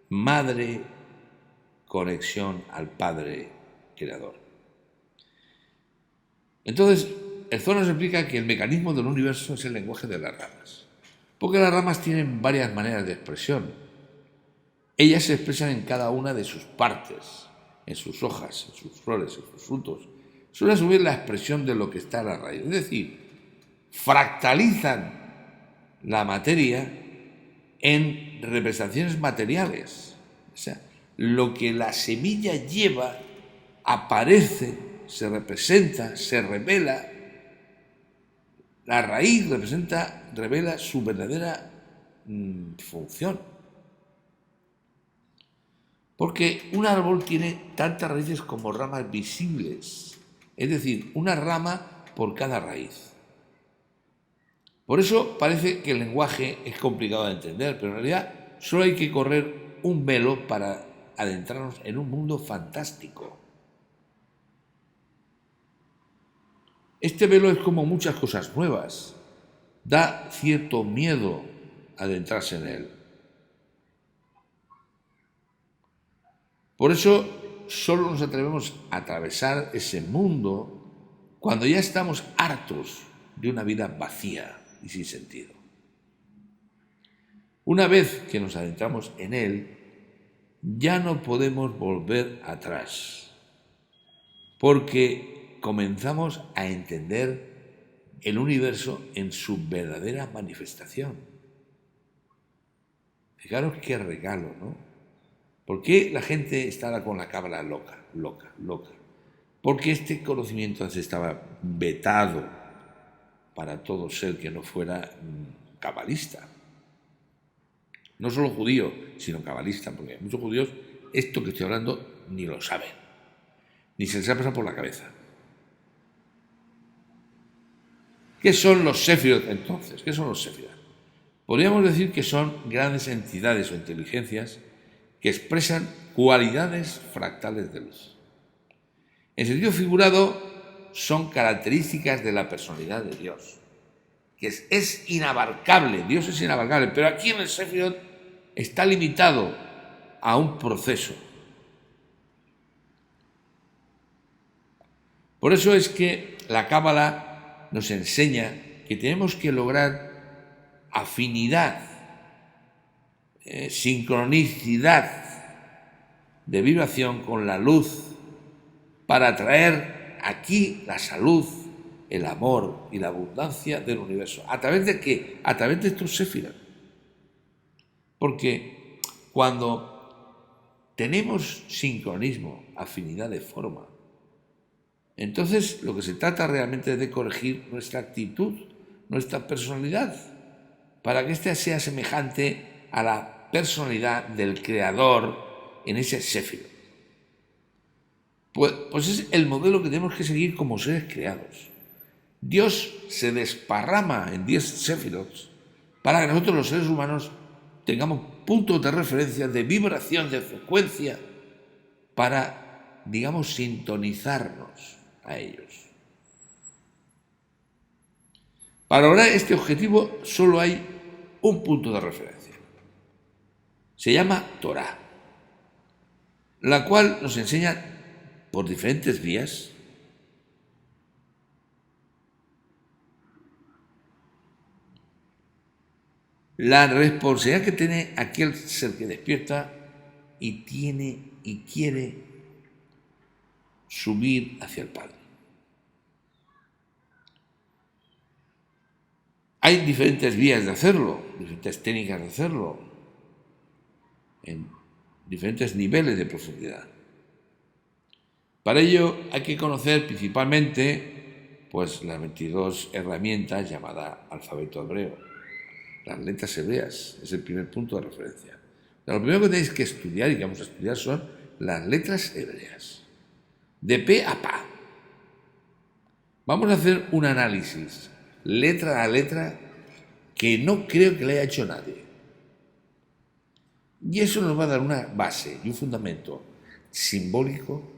madre conexión al Padre creador. Entonces, el Zohar nos explica que el mecanismo del universo es el lenguaje de las ramas, porque las ramas tienen varias maneras de expresión. Ellas se expresan en cada una de sus partes, en sus hojas, en sus flores, en sus frutos. Son a su vez la expresión de lo que está a la raíz. Es decir, fractalizan la materia en representaciones materiales. O sea, lo que la semilla lleva aparece, se representa, se revela. La raíz revela su verdadera función. Porque un árbol tiene tantas raíces como ramas visibles, es decir, una rama por cada raíz. Por eso parece que el lenguaje es complicado de entender, pero en realidad solo hay que correr un velo para adentrarnos en un mundo fantástico. Este velo es como muchas cosas nuevas, da cierto miedo adentrarse en él. Por eso solo nos atrevemos a atravesar ese mundo cuando ya estamos hartos de una vida vacía y sin sentido. Una vez que nos adentramos en él, ya no podemos volver atrás, porque comenzamos a entender el universo en su verdadera manifestación. Fijaros qué regalo, ¿no? ¿Por qué la gente estaba con la cabra loca? Porque este conocimiento antes estaba vetado para todo ser que no fuera cabalista. No solo judío, sino cabalista, porque muchos judíos esto que estoy hablando ni lo saben, ni se les ha pasado por la cabeza. ¿Qué son los Sefirot entonces? ¿Qué son los Sefirot? Podríamos decir que son grandes entidades o inteligencias que expresan cualidades fractales de luz. En sentido figurado, son características de la personalidad de Dios, que es inabarcable, Dios es inabarcable, pero aquí en el Sefirot está limitado a un proceso. Por eso es que la Cábala nos enseña que tenemos que lograr afinidad, sincronicidad de vibración con la luz para traer aquí la salud, el amor y la abundancia del universo. ¿A través de qué? A través de estos Sefirot. Porque cuando tenemos sincronismo, afinidad de forma, entonces lo que se trata realmente es de corregir nuestra actitud, nuestra personalidad, para que ésta sea semejante a la personalidad del Creador en ese Sefirot. Pues es el modelo que tenemos que seguir como seres creados. Dios se desparrama en 10 Sefirot para que nosotros los seres humanos tengamos puntos de referencia, de vibración, de frecuencia, para, digamos, sintonizarnos a ellos. Para lograr este objetivo solo hay un punto de referencia. Se llama Torah, la cual nos enseña por diferentes vías la responsabilidad que tiene aquel ser que despierta y tiene y quiere subir hacia el Padre. Hay diferentes vías de hacerlo, diferentes técnicas de hacerlo, en diferentes niveles de profundidad. Para ello hay que conocer principalmente pues, las 22 herramientas llamadas alfabeto hebreo, las letras hebreas, es el primer punto de referencia. Lo primero que tenéis que estudiar y que vamos a estudiar son las letras hebreas, de pe a pa. Vamos a hacer un análisis, letra a letra, que no creo que le haya hecho nadie. Y eso nos va a dar una base y un fundamento simbólico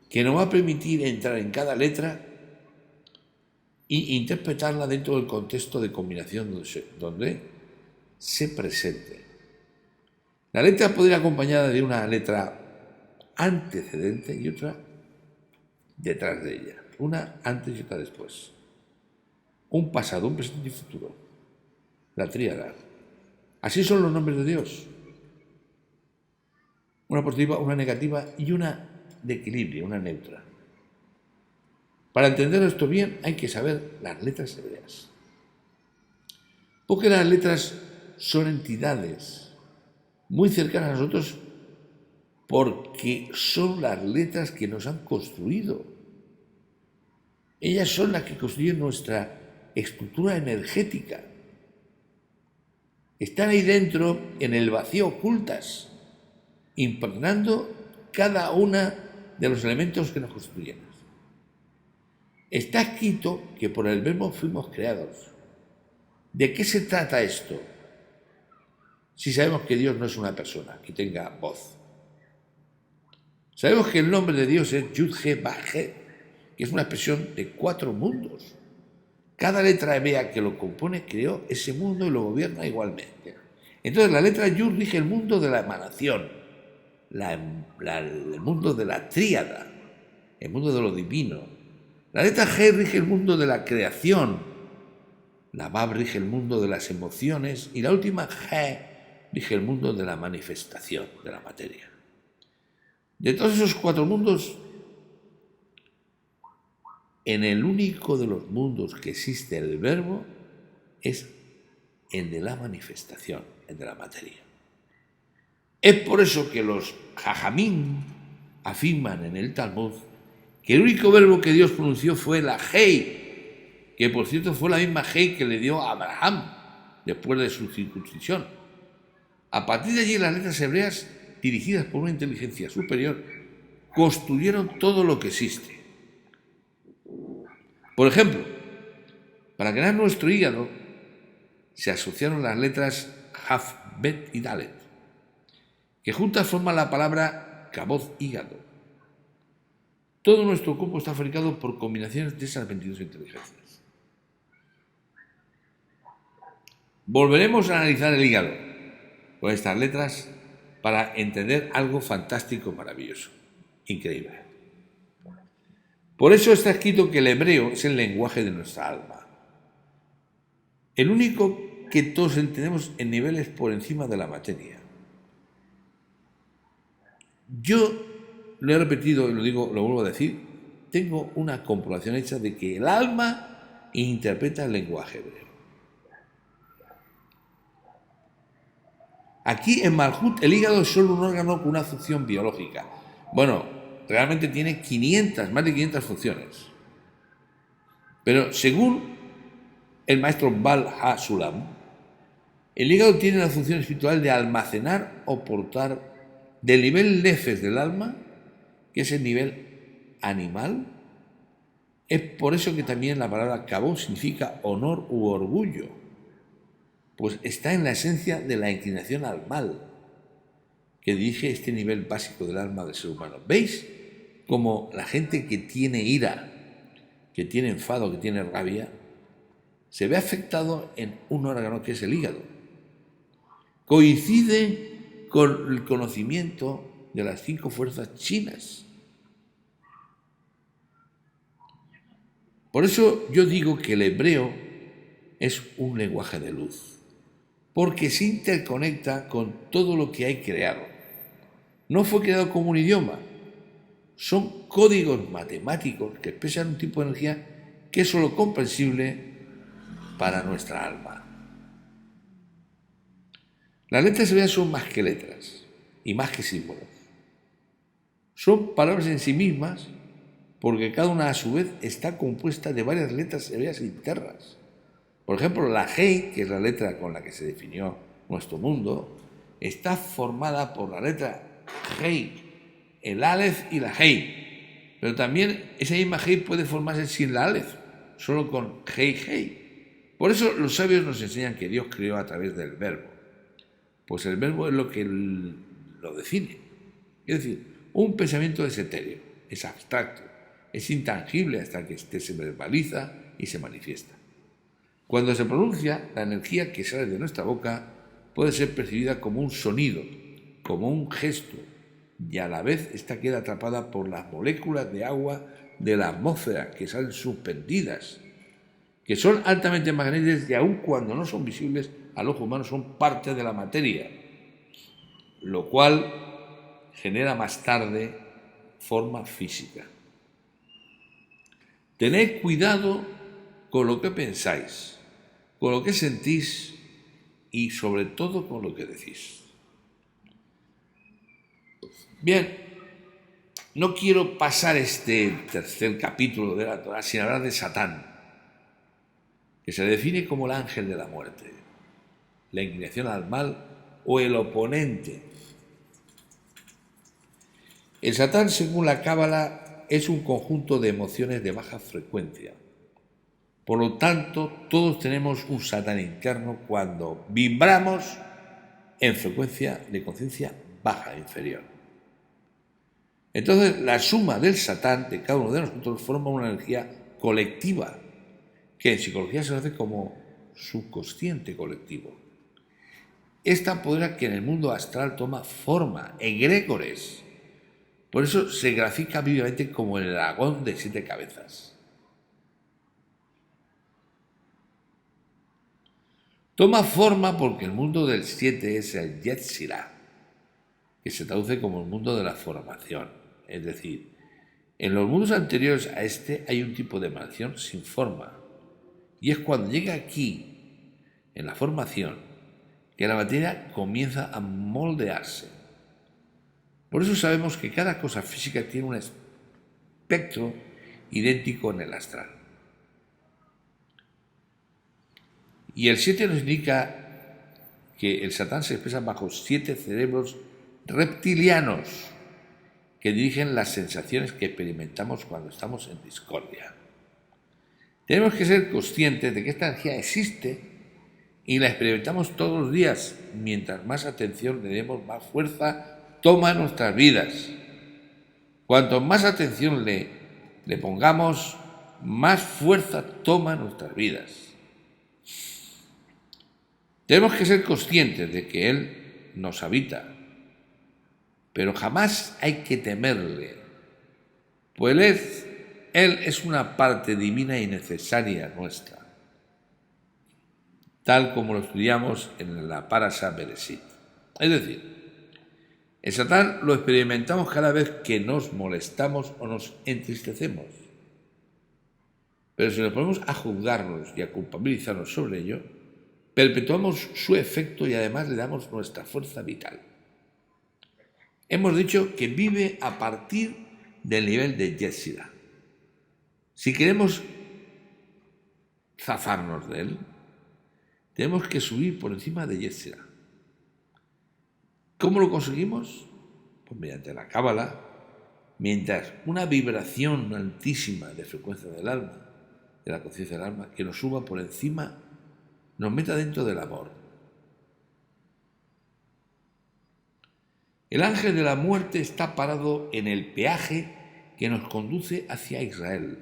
que nos va a permitir entrar en cada letra e interpretarla dentro del contexto de combinación donde se presente. La letra puede ir acompañada de una letra antecedente y otra detrás de ella. Una antes y otra después. Un pasado, un presente y futuro. La tríada. Así son los nombres de Dios. Una positiva, una negativa y una de equilibrio, una neutra. Para entender esto bien hay que saber las letras hebreas. Porque las letras son entidades muy cercanas a nosotros porque son las letras que nos han construido. Ellas son las que construyen nuestra estructura energética. Están ahí dentro, en el vacío, ocultas, impregnando cada uno de los elementos que nos constituyen. Está escrito que por el verbo fuimos creados. ¿De qué se trata esto? Si sabemos que Dios no es una persona que tenga voz. Sabemos que el nombre de Dios es Yud-He-Vah-He, que es una expresión de 4 mundos. Cada letra hebrea que lo compone creó ese mundo y lo gobierna igualmente. Entonces la letra Yud rige el mundo de la emanación, el mundo de la tríada, el mundo de lo divino. La letra G rige el mundo de la creación, la Vav rige el mundo de las emociones y la última G rige el mundo de la manifestación, de la materia. De todos esos 4 mundos, en el único de los mundos que existe el verbo es el de la manifestación, el de la materia. Es por eso que los Jajamín afirman en el Talmud que el único verbo que Dios pronunció fue la Hei, que por cierto fue la misma Hei que le dio a Abraham después de su circuncisión. A partir de allí las letras hebreas, dirigidas por una inteligencia superior, construyeron todo lo que existe. Por ejemplo, para crear nuestro hígado se asociaron las letras Jaf, Bet y Dalet, que juntas forman la palabra Kabod, hígado. Todo nuestro cuerpo está fabricado por combinaciones de esas 22 inteligencias. Volveremos a analizar el hígado con estas letras para entender algo fantástico, maravilloso, increíble. Por eso está escrito que el hebreo es el lenguaje de nuestra alma. El único que todos entendemos en niveles por encima de la materia. Yo lo he repetido y lo vuelvo a decir, tengo una comprobación hecha de que el alma interpreta el lenguaje hebreo. Aquí en Malhut el hígado es solo un órgano con una función biológica. Bueno, realmente tiene más de 500 funciones. Pero según el maestro Baal HaSulam, el hígado tiene la función espiritual de almacenar o portar del nivel nefes del alma, que es el nivel animal. Es por eso que también la palabra kabod significa honor u orgullo, pues está en la esencia de la inclinación al mal, que dirige este nivel básico del alma del ser humano. ¿Veis cómo la gente que tiene ira, que tiene enfado, que tiene rabia, se ve afectado en un órgano que es el hígado? Coincide con el conocimiento de las 5 fuerzas chinas. Por eso yo digo que el hebreo es un lenguaje de luz, porque se interconecta con todo lo que hay creado. No fue creado como un idioma, son códigos matemáticos que expresan un tipo de energía que es solo comprensible para nuestra alma. Las letras hebreas son más que letras y más que símbolos. Son palabras en sí mismas, porque cada una a su vez está compuesta de varias letras hebreas internas. Por ejemplo, la Hei, que es la letra con la que se definió nuestro mundo, está formada por la letra Hei, el Aleph y la Hei. Pero también esa misma Hei puede formarse sin la Aleph, solo con Hei. Por eso los sabios nos enseñan que Dios creó a través del verbo. Pues el verbo es lo que lo define. Es decir, un pensamiento es etéreo, es abstracto, es intangible hasta que se verbaliza y se manifiesta. Cuando se pronuncia, la energía que sale de nuestra boca puede ser percibida como un sonido, como un gesto, y a la vez esta queda atrapada por las moléculas de agua de la atmósfera que salen suspendidas, que son altamente magnéticas y aun cuando no son visibles al ojo humano son parte de la materia, lo cual genera más tarde forma física. Tened cuidado con lo que pensáis, con lo que sentís y sobre todo con lo que decís. Bien, no quiero pasar este tercer capítulo de la Torá sin hablar de Satán, que se define como el ángel de la muerte, la inclinación al mal o el oponente. El Satán, según la Cábala, es un conjunto de emociones de baja frecuencia. Por lo tanto, todos tenemos un Satán interno cuando vibramos en frecuencia de conciencia baja, inferior. Entonces, la suma del Satán de cada uno de nosotros forma una energía colectiva, que en psicología se conoce como subconsciente colectivo. Esta poder que en el mundo astral toma forma, egregores. Por eso se grafica vivamente como el dragón de 7 cabezas. Toma forma porque el mundo del 7 es el Yetzirah, que se traduce como el mundo de la formación. Es decir, en los mundos anteriores a este hay un tipo de emanación sin forma. Y es cuando llega aquí, en la formación, que la materia comienza a moldearse. Por eso sabemos que cada cosa física tiene un espectro idéntico en el astral. Y el 7 nos indica que el Satán se expresa bajo 7 cerebros reptilianos que dirigen las sensaciones que experimentamos cuando estamos en discordia. Tenemos que ser conscientes de que esta energía existe y la experimentamos todos los días. Mientras más atención le demos, más fuerza toma nuestras vidas. Cuanto más atención le pongamos, más fuerza toma nuestras vidas. Tenemos que ser conscientes de que Él nos habita, pero jamás hay que temerle, pues Él es una parte divina y necesaria nuestra, tal como lo estudiamos en la Parasha Bereshit. Es decir, el Satán lo experimentamos cada vez que nos molestamos o nos entristecemos. Pero si nos ponemos a juzgarnos y a culpabilizarnos sobre ello, perpetuamos su efecto y además le damos nuestra fuerza vital. Hemos dicho que vive a partir del nivel de Yetzirah. Si queremos zafarnos de él, tenemos que subir por encima de Yetzirah. ¿Cómo lo conseguimos? Pues mediante la Cábala, mientras una vibración altísima de frecuencia del alma, de la conciencia del alma, que nos suba por encima, nos meta dentro del amor. El ángel de la muerte está parado en el peaje que nos conduce hacia Israel,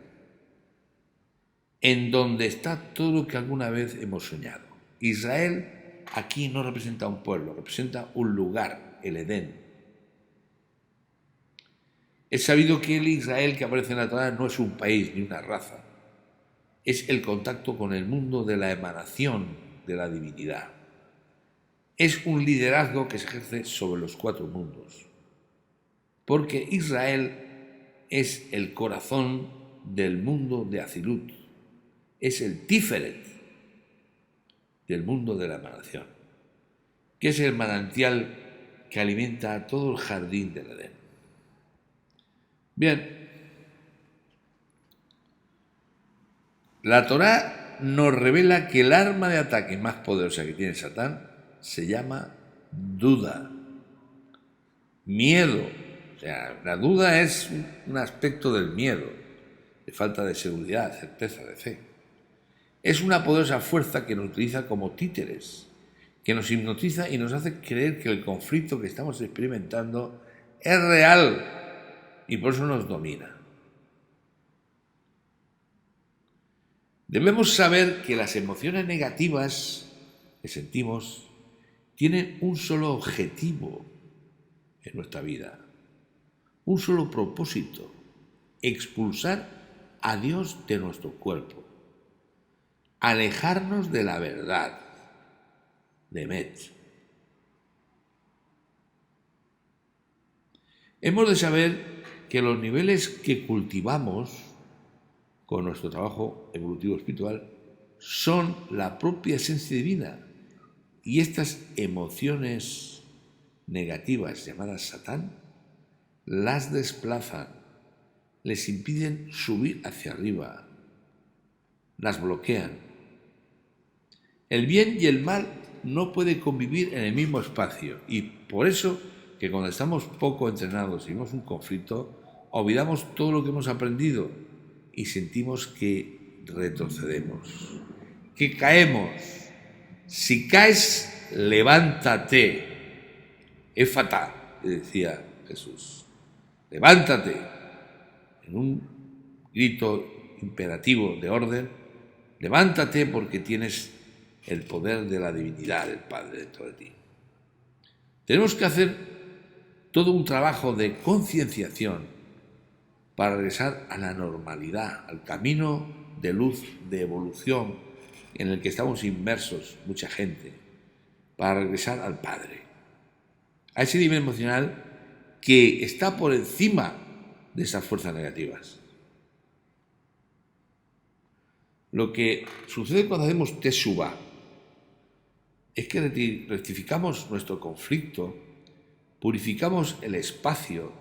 en donde está todo lo que alguna vez hemos soñado. Israel aquí no representa un pueblo, representa un lugar, el Edén. Es sabido que el Israel que aparece en la Torá no es un país ni una raza, es el contacto con el mundo de la emanación de la divinidad. Es un liderazgo que se ejerce sobre los 4 mundos, porque Israel es el corazón del mundo de Azilut, es el Tiferet del mundo de la emanación, que es el manantial que alimenta a todo el jardín del Edén. Bien, la Torá nos revela que el arma de ataque más poderosa que tiene Satán se llama duda, miedo. O sea, la duda es un aspecto del miedo, de falta de seguridad, certeza, de fe. Es una poderosa fuerza que nos utiliza como títeres, que nos hipnotiza y nos hace creer que el conflicto que estamos experimentando es real y por eso nos domina. Debemos saber que las emociones negativas que sentimos tienen un solo objetivo en nuestra vida, un solo propósito: expulsar a Dios de nuestro cuerpo, alejarnos de la verdad, de Emet. Hemos de saber que los niveles que cultivamos con nuestro trabajo evolutivo espiritual son la propia esencia divina, y estas emociones negativas llamadas Satán las desplazan, les impiden subir hacia arriba, las bloquean. El bien y el mal no pueden convivir en el mismo espacio, y por eso que cuando estamos poco entrenados y vemos un conflicto, olvidamos todo lo que hemos aprendido y sentimos que retrocedemos, que caemos. Si caes, levántate. Éfata, le decía Jesús. Levántate. En un grito imperativo de orden, levántate porque tienes el poder de la divinidad del Padre dentro de ti. Tenemos que hacer todo un trabajo de concienciación para regresar a la normalidad, al camino de luz, de evolución en el que estamos inmersos mucha gente, para regresar al Padre, a ese nivel emocional que está por encima de esas fuerzas negativas. Lo que sucede cuando hacemos Teshuvá es que rectificamos nuestro conflicto, purificamos el espacio,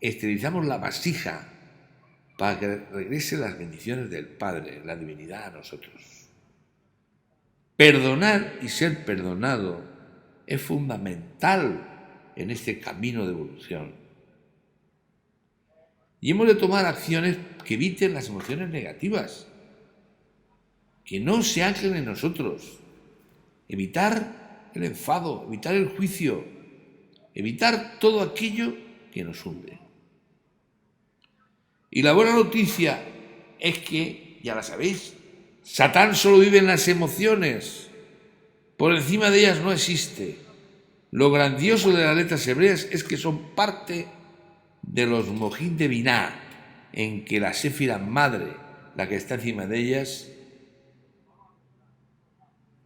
esterilizamos la vasija para que regresen las bendiciones del Padre, la divinidad a nosotros. Perdonar y ser perdonado es fundamental en este camino de evolución. Y hemos de tomar acciones que eviten las emociones negativas, que no se anclen en nosotros. Evitar el enfado, evitar el juicio, evitar todo aquello que nos hunde. Y la buena noticia es que, ya la sabéis, Satán solo vive en las emociones. Por encima de ellas no existe. Lo grandioso de las letras hebreas es que son parte de los mojín de Biná, en que la Séfira madre, la que está encima de ellas,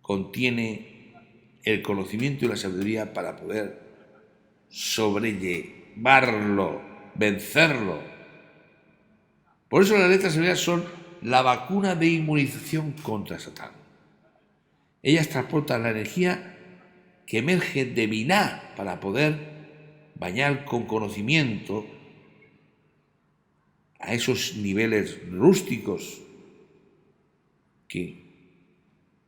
contiene el conocimiento y la sabiduría para poder sobrellevarlo, vencerlo. Por eso las letras hebreas son la vacuna de inmunización contra Satán. Ellas transportan la energía que emerge de Biná para poder bañar con conocimiento a esos niveles rústicos que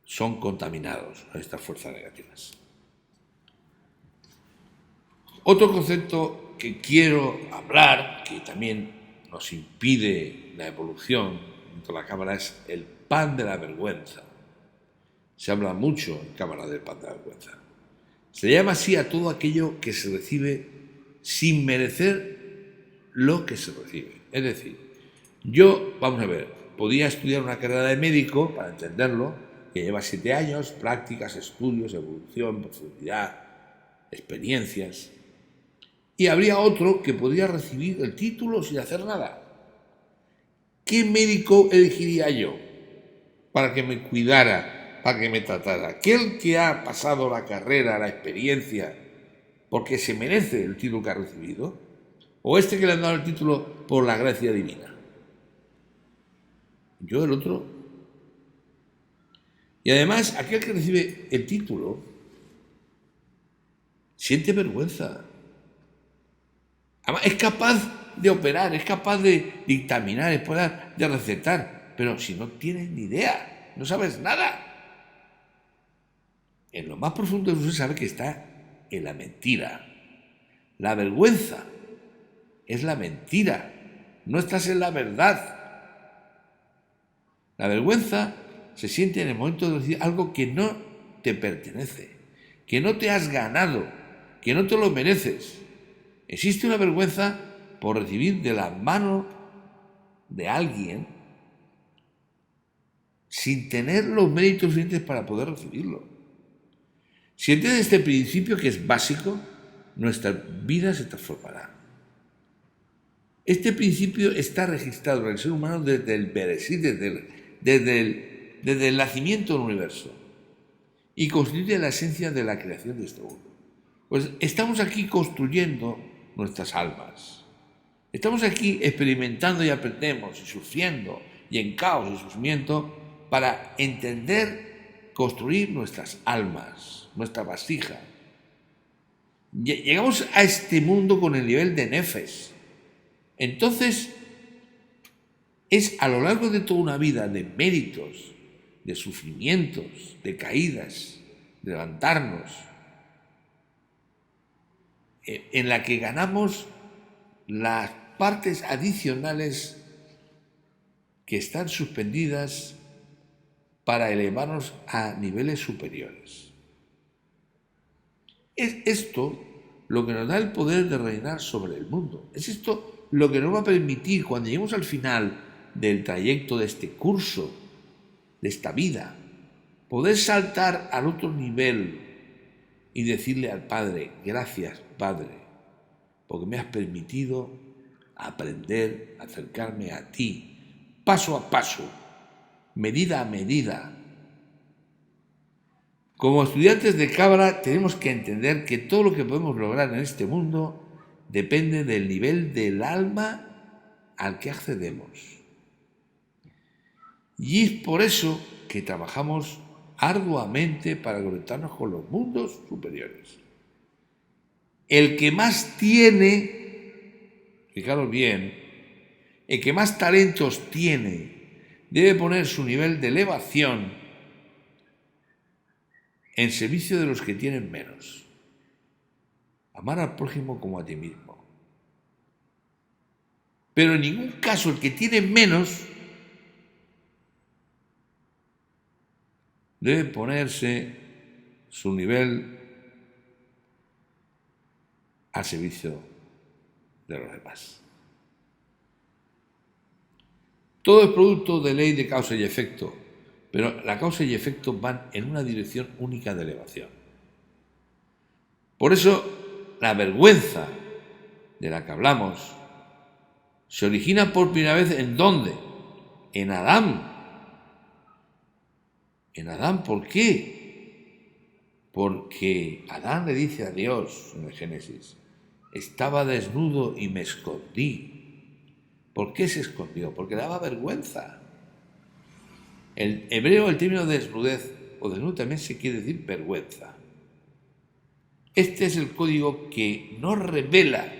son contaminados por estas fuerzas negativas. Otro concepto que quiero hablar, que también nos impide la evolución dentro de la Cábala, es el pan de la vergüenza. Se habla mucho en Cábala del pan de la vergüenza. Se llama así a todo aquello que se recibe sin merecer lo que se recibe. Es decir, yo, vamos a ver, podía estudiar una carrera de médico, para entenderlo, que lleva 7 años, prácticas, estudios, evolución, profundidad, experiencias, y habría otro que podría recibir el título sin hacer nada. ¿Qué médico elegiría yo para que me cuidara, para que me tratara? ¿Aquel que ha pasado la carrera, la experiencia, porque se merece el título que ha recibido? ¿O este que le han dado el título por la gracia divina? Yo el otro. Y además, aquel que recibe el título siente vergüenza. Además, es capaz de operar, es capaz de dictaminar, es capaz de recetar, pero si no tienes ni idea, no sabes nada. En lo más profundo de usted sabe que está en la mentira. La vergüenza es la mentira, no estás en la verdad. La vergüenza se siente en el momento de decir algo que no te pertenece, que no te has ganado, que no te lo mereces. Existe una vergüenza por recibir de la mano de alguien sin tener los méritos suficientes para poder recibirlo. Si entiendes este principio, que es básico, nuestra vida se transformará. Este principio está registrado en el ser humano desde el Bereshit, desde el nacimiento del universo, y constituye la esencia de la creación de este mundo. Pues estamos aquí construyendo nuestras almas. Estamos aquí experimentando y aprendemos y sufriendo y en caos y sufrimiento para entender, construir nuestras almas, nuestra vasija. Llegamos a este mundo con el nivel de Nefesh. Entonces, es a lo largo de toda una vida de méritos, de sufrimientos, de caídas, de levantarnos, en la que ganamos las partes adicionales que están suspendidas para elevarnos a niveles superiores. Es esto lo que nos da el poder de reinar sobre el mundo. Es esto lo que nos va a permitir, cuando lleguemos al final del trayecto de este curso, de esta vida, poder saltar al otro nivel y decirle al Padre: gracias, Padre, porque me has permitido aprender, acercarme a ti, paso a paso, medida a medida. Como estudiantes de Cábala tenemos que entender que todo lo que podemos lograr en este mundo depende del nivel del alma al que accedemos. Y es por eso que trabajamos arduamente para conectarnos con los mundos superiores. El que más tiene, fijaros bien, el que más talentos tiene, debe poner su nivel de elevación en servicio de los que tienen menos. Amar al prójimo como a ti mismo. Pero en ningún caso el que tiene menos debe ponerse su nivel al servicio de los demás. Todo es producto de ley de causa y efecto. pero la causa y efecto van en una dirección única de elevación. Por eso, la vergüenza de la que hablamos se origina por primera vez ¿en dónde? En Adán. En Adán, ¿por qué? Porque Adán le dice a Dios en el Génesis: estaba desnudo y me escondí. ¿Por qué se escondió? Porque le daba vergüenza. En hebreo el término desnudez o desnudo también se quiere decir vergüenza. Este es el código que nos revela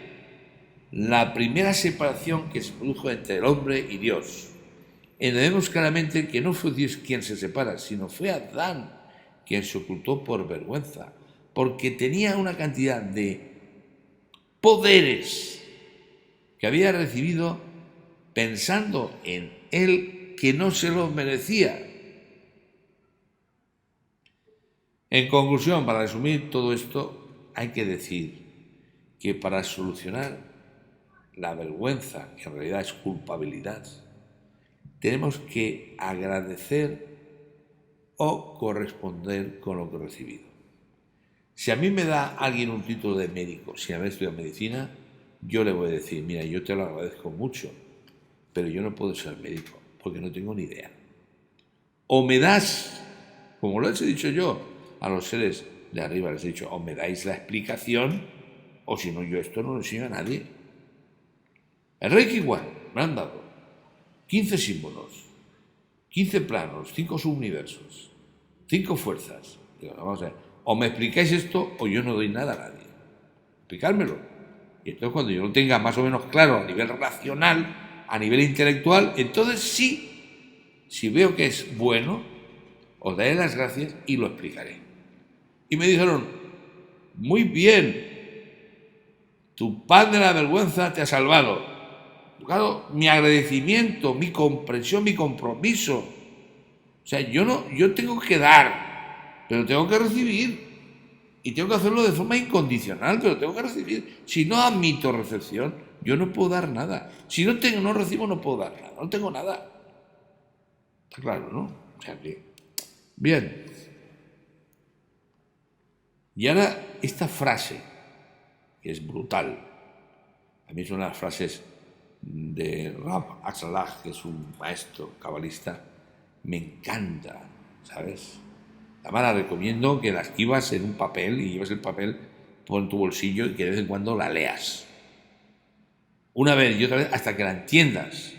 la primera separación que se produjo entre el hombre y Dios. Entendemos claramente que no fue Dios quien se separa, sino fue Adán quien se ocultó por vergüenza, porque tenía una cantidad de poderes que había recibido pensando en él que no se los merecía. En conclusión, para resumir todo esto, hay que decir que para solucionar la vergüenza, que en realidad es culpabilidad, tenemos que agradecer o corresponder con lo que he recibido. Si a mí me da alguien un título de médico sin haber estudiado medicina, yo le voy a decir: mira, yo te lo agradezco mucho, pero yo no puedo ser médico porque no tengo ni idea. O me das, como lo he dicho yo a los seres de arriba, les he dicho: o me dais la explicación, o si no, yo esto no lo enseño a nadie. El Reiki igual, me han dado 15 símbolos, 15 planos, 5 subuniversos, 5 fuerzas. Digo, vamos a ver, o me explicáis esto o yo no doy nada a nadie. Explicármelo. Y entonces cuando yo lo tenga más o menos claro a nivel racional, a nivel intelectual, entonces sí, si veo que es bueno, os daré las gracias y lo explicaré. Y me dijeron: muy bien, tu pan de la vergüenza te ha salvado. Claro, mi agradecimiento, mi comprensión, mi compromiso. O sea, yo tengo que dar, pero tengo que recibir. Y tengo que hacerlo de forma incondicional, pero tengo que recibir. Si no admito recepción, yo no puedo dar nada. Si no recibo, no puedo dar nada. No tengo nada. Está claro, ¿no? O sea que... Bien. Y ahora esta frase, que es brutal. A mí son las frases de Rab Axelah, que es un maestro cabalista, me encanta, ¿sabes? Además la recomiendo que la escribas en un papel y lleves el papel por tu bolsillo y que de vez en cuando la leas. Una vez y otra vez hasta que la entiendas,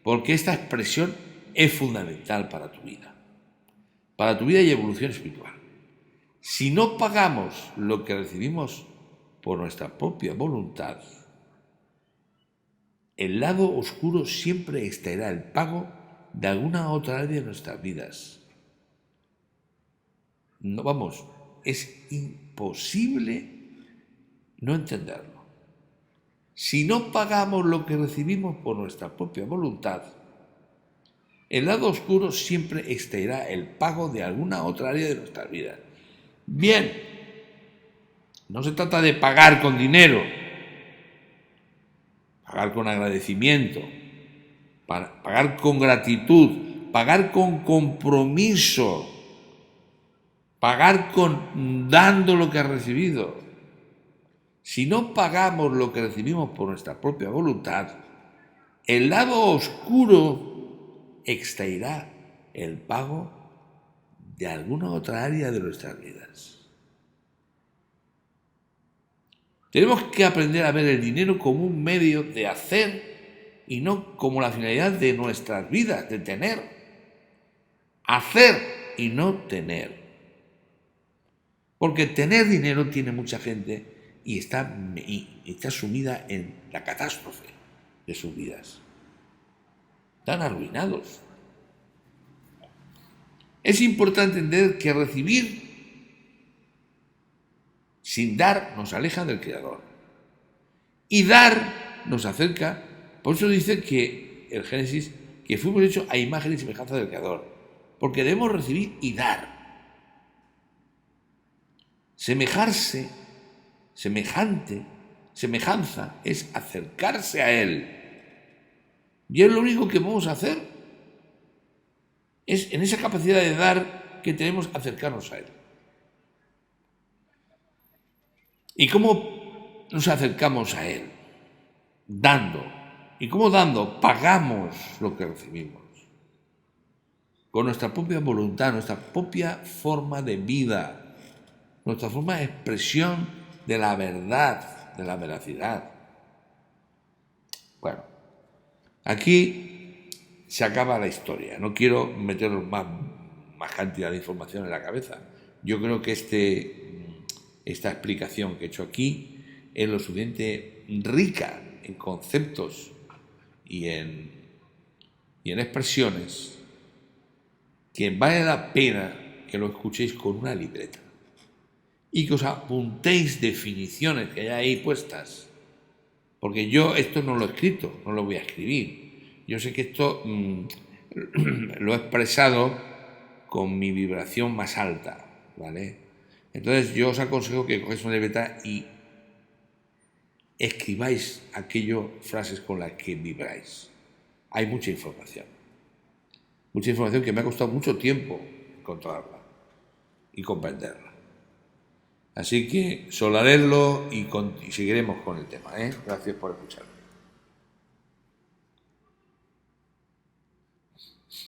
porque esta expresión es fundamental para tu vida y evolución espiritual. Si no pagamos lo que recibimos por nuestra propia voluntad, el lado oscuro siempre extraerá el pago de alguna otra área de nuestras vidas. No, vamos, es imposible no entenderlo. Si no pagamos lo que recibimos por nuestra propia voluntad, el lado oscuro siempre extraerá el pago de alguna otra área de nuestras vidas. Bien, no se trata de pagar con dinero, pagar con agradecimiento, pagar con gratitud, pagar con compromiso, pagar con dando lo que has recibido. Si no pagamos lo que recibimos por nuestra propia voluntad, el lado oscuro extraerá el pago de alguna otra área de nuestras vidas. Tenemos que aprender a ver el dinero como un medio de hacer y no como la finalidad de nuestras vidas, de tener. Hacer y no tener. Porque tener dinero tiene mucha gente y está sumida en la catástrofe de sus vidas. Están arruinados. Es importante entender que recibir sin dar nos aleja del Creador. Y dar nos acerca. Por eso dice que el Génesis, que fuimos hechos a imagen y semejanza del Creador. Porque debemos recibir y dar. Semejarse, semejanza es acercarse a Él. Y es lo único que vamos a hacer. Es en esa capacidad de dar que tenemos que acercarnos a Él. ¿Y cómo nos acercamos a Él? Dando. ¿Y cómo dando? Pagamos lo que recibimos. Con nuestra propia voluntad, nuestra propia forma de vida, nuestra forma de expresión de la verdad, de la veracidad. Bueno, aquí se acaba la historia. No quiero meteros más cantidad de información en la cabeza. Yo creo que esta explicación que he hecho aquí es lo suficiente rica en conceptos y en expresiones que vale la pena que lo escuchéis con una libreta y que os apuntéis definiciones que hay ahí puestas, porque yo esto no lo he escrito, no lo voy a escribir. Yo sé que esto lo he expresado con mi vibración más alta, ¿vale? Entonces yo os aconsejo que cogáis una libreta y escribáis frases con las que vibráis. Hay mucha información que me ha costado mucho tiempo encontrarla y comprenderla. Así que solaredlo y seguiremos con el tema. Gracias por escucharme.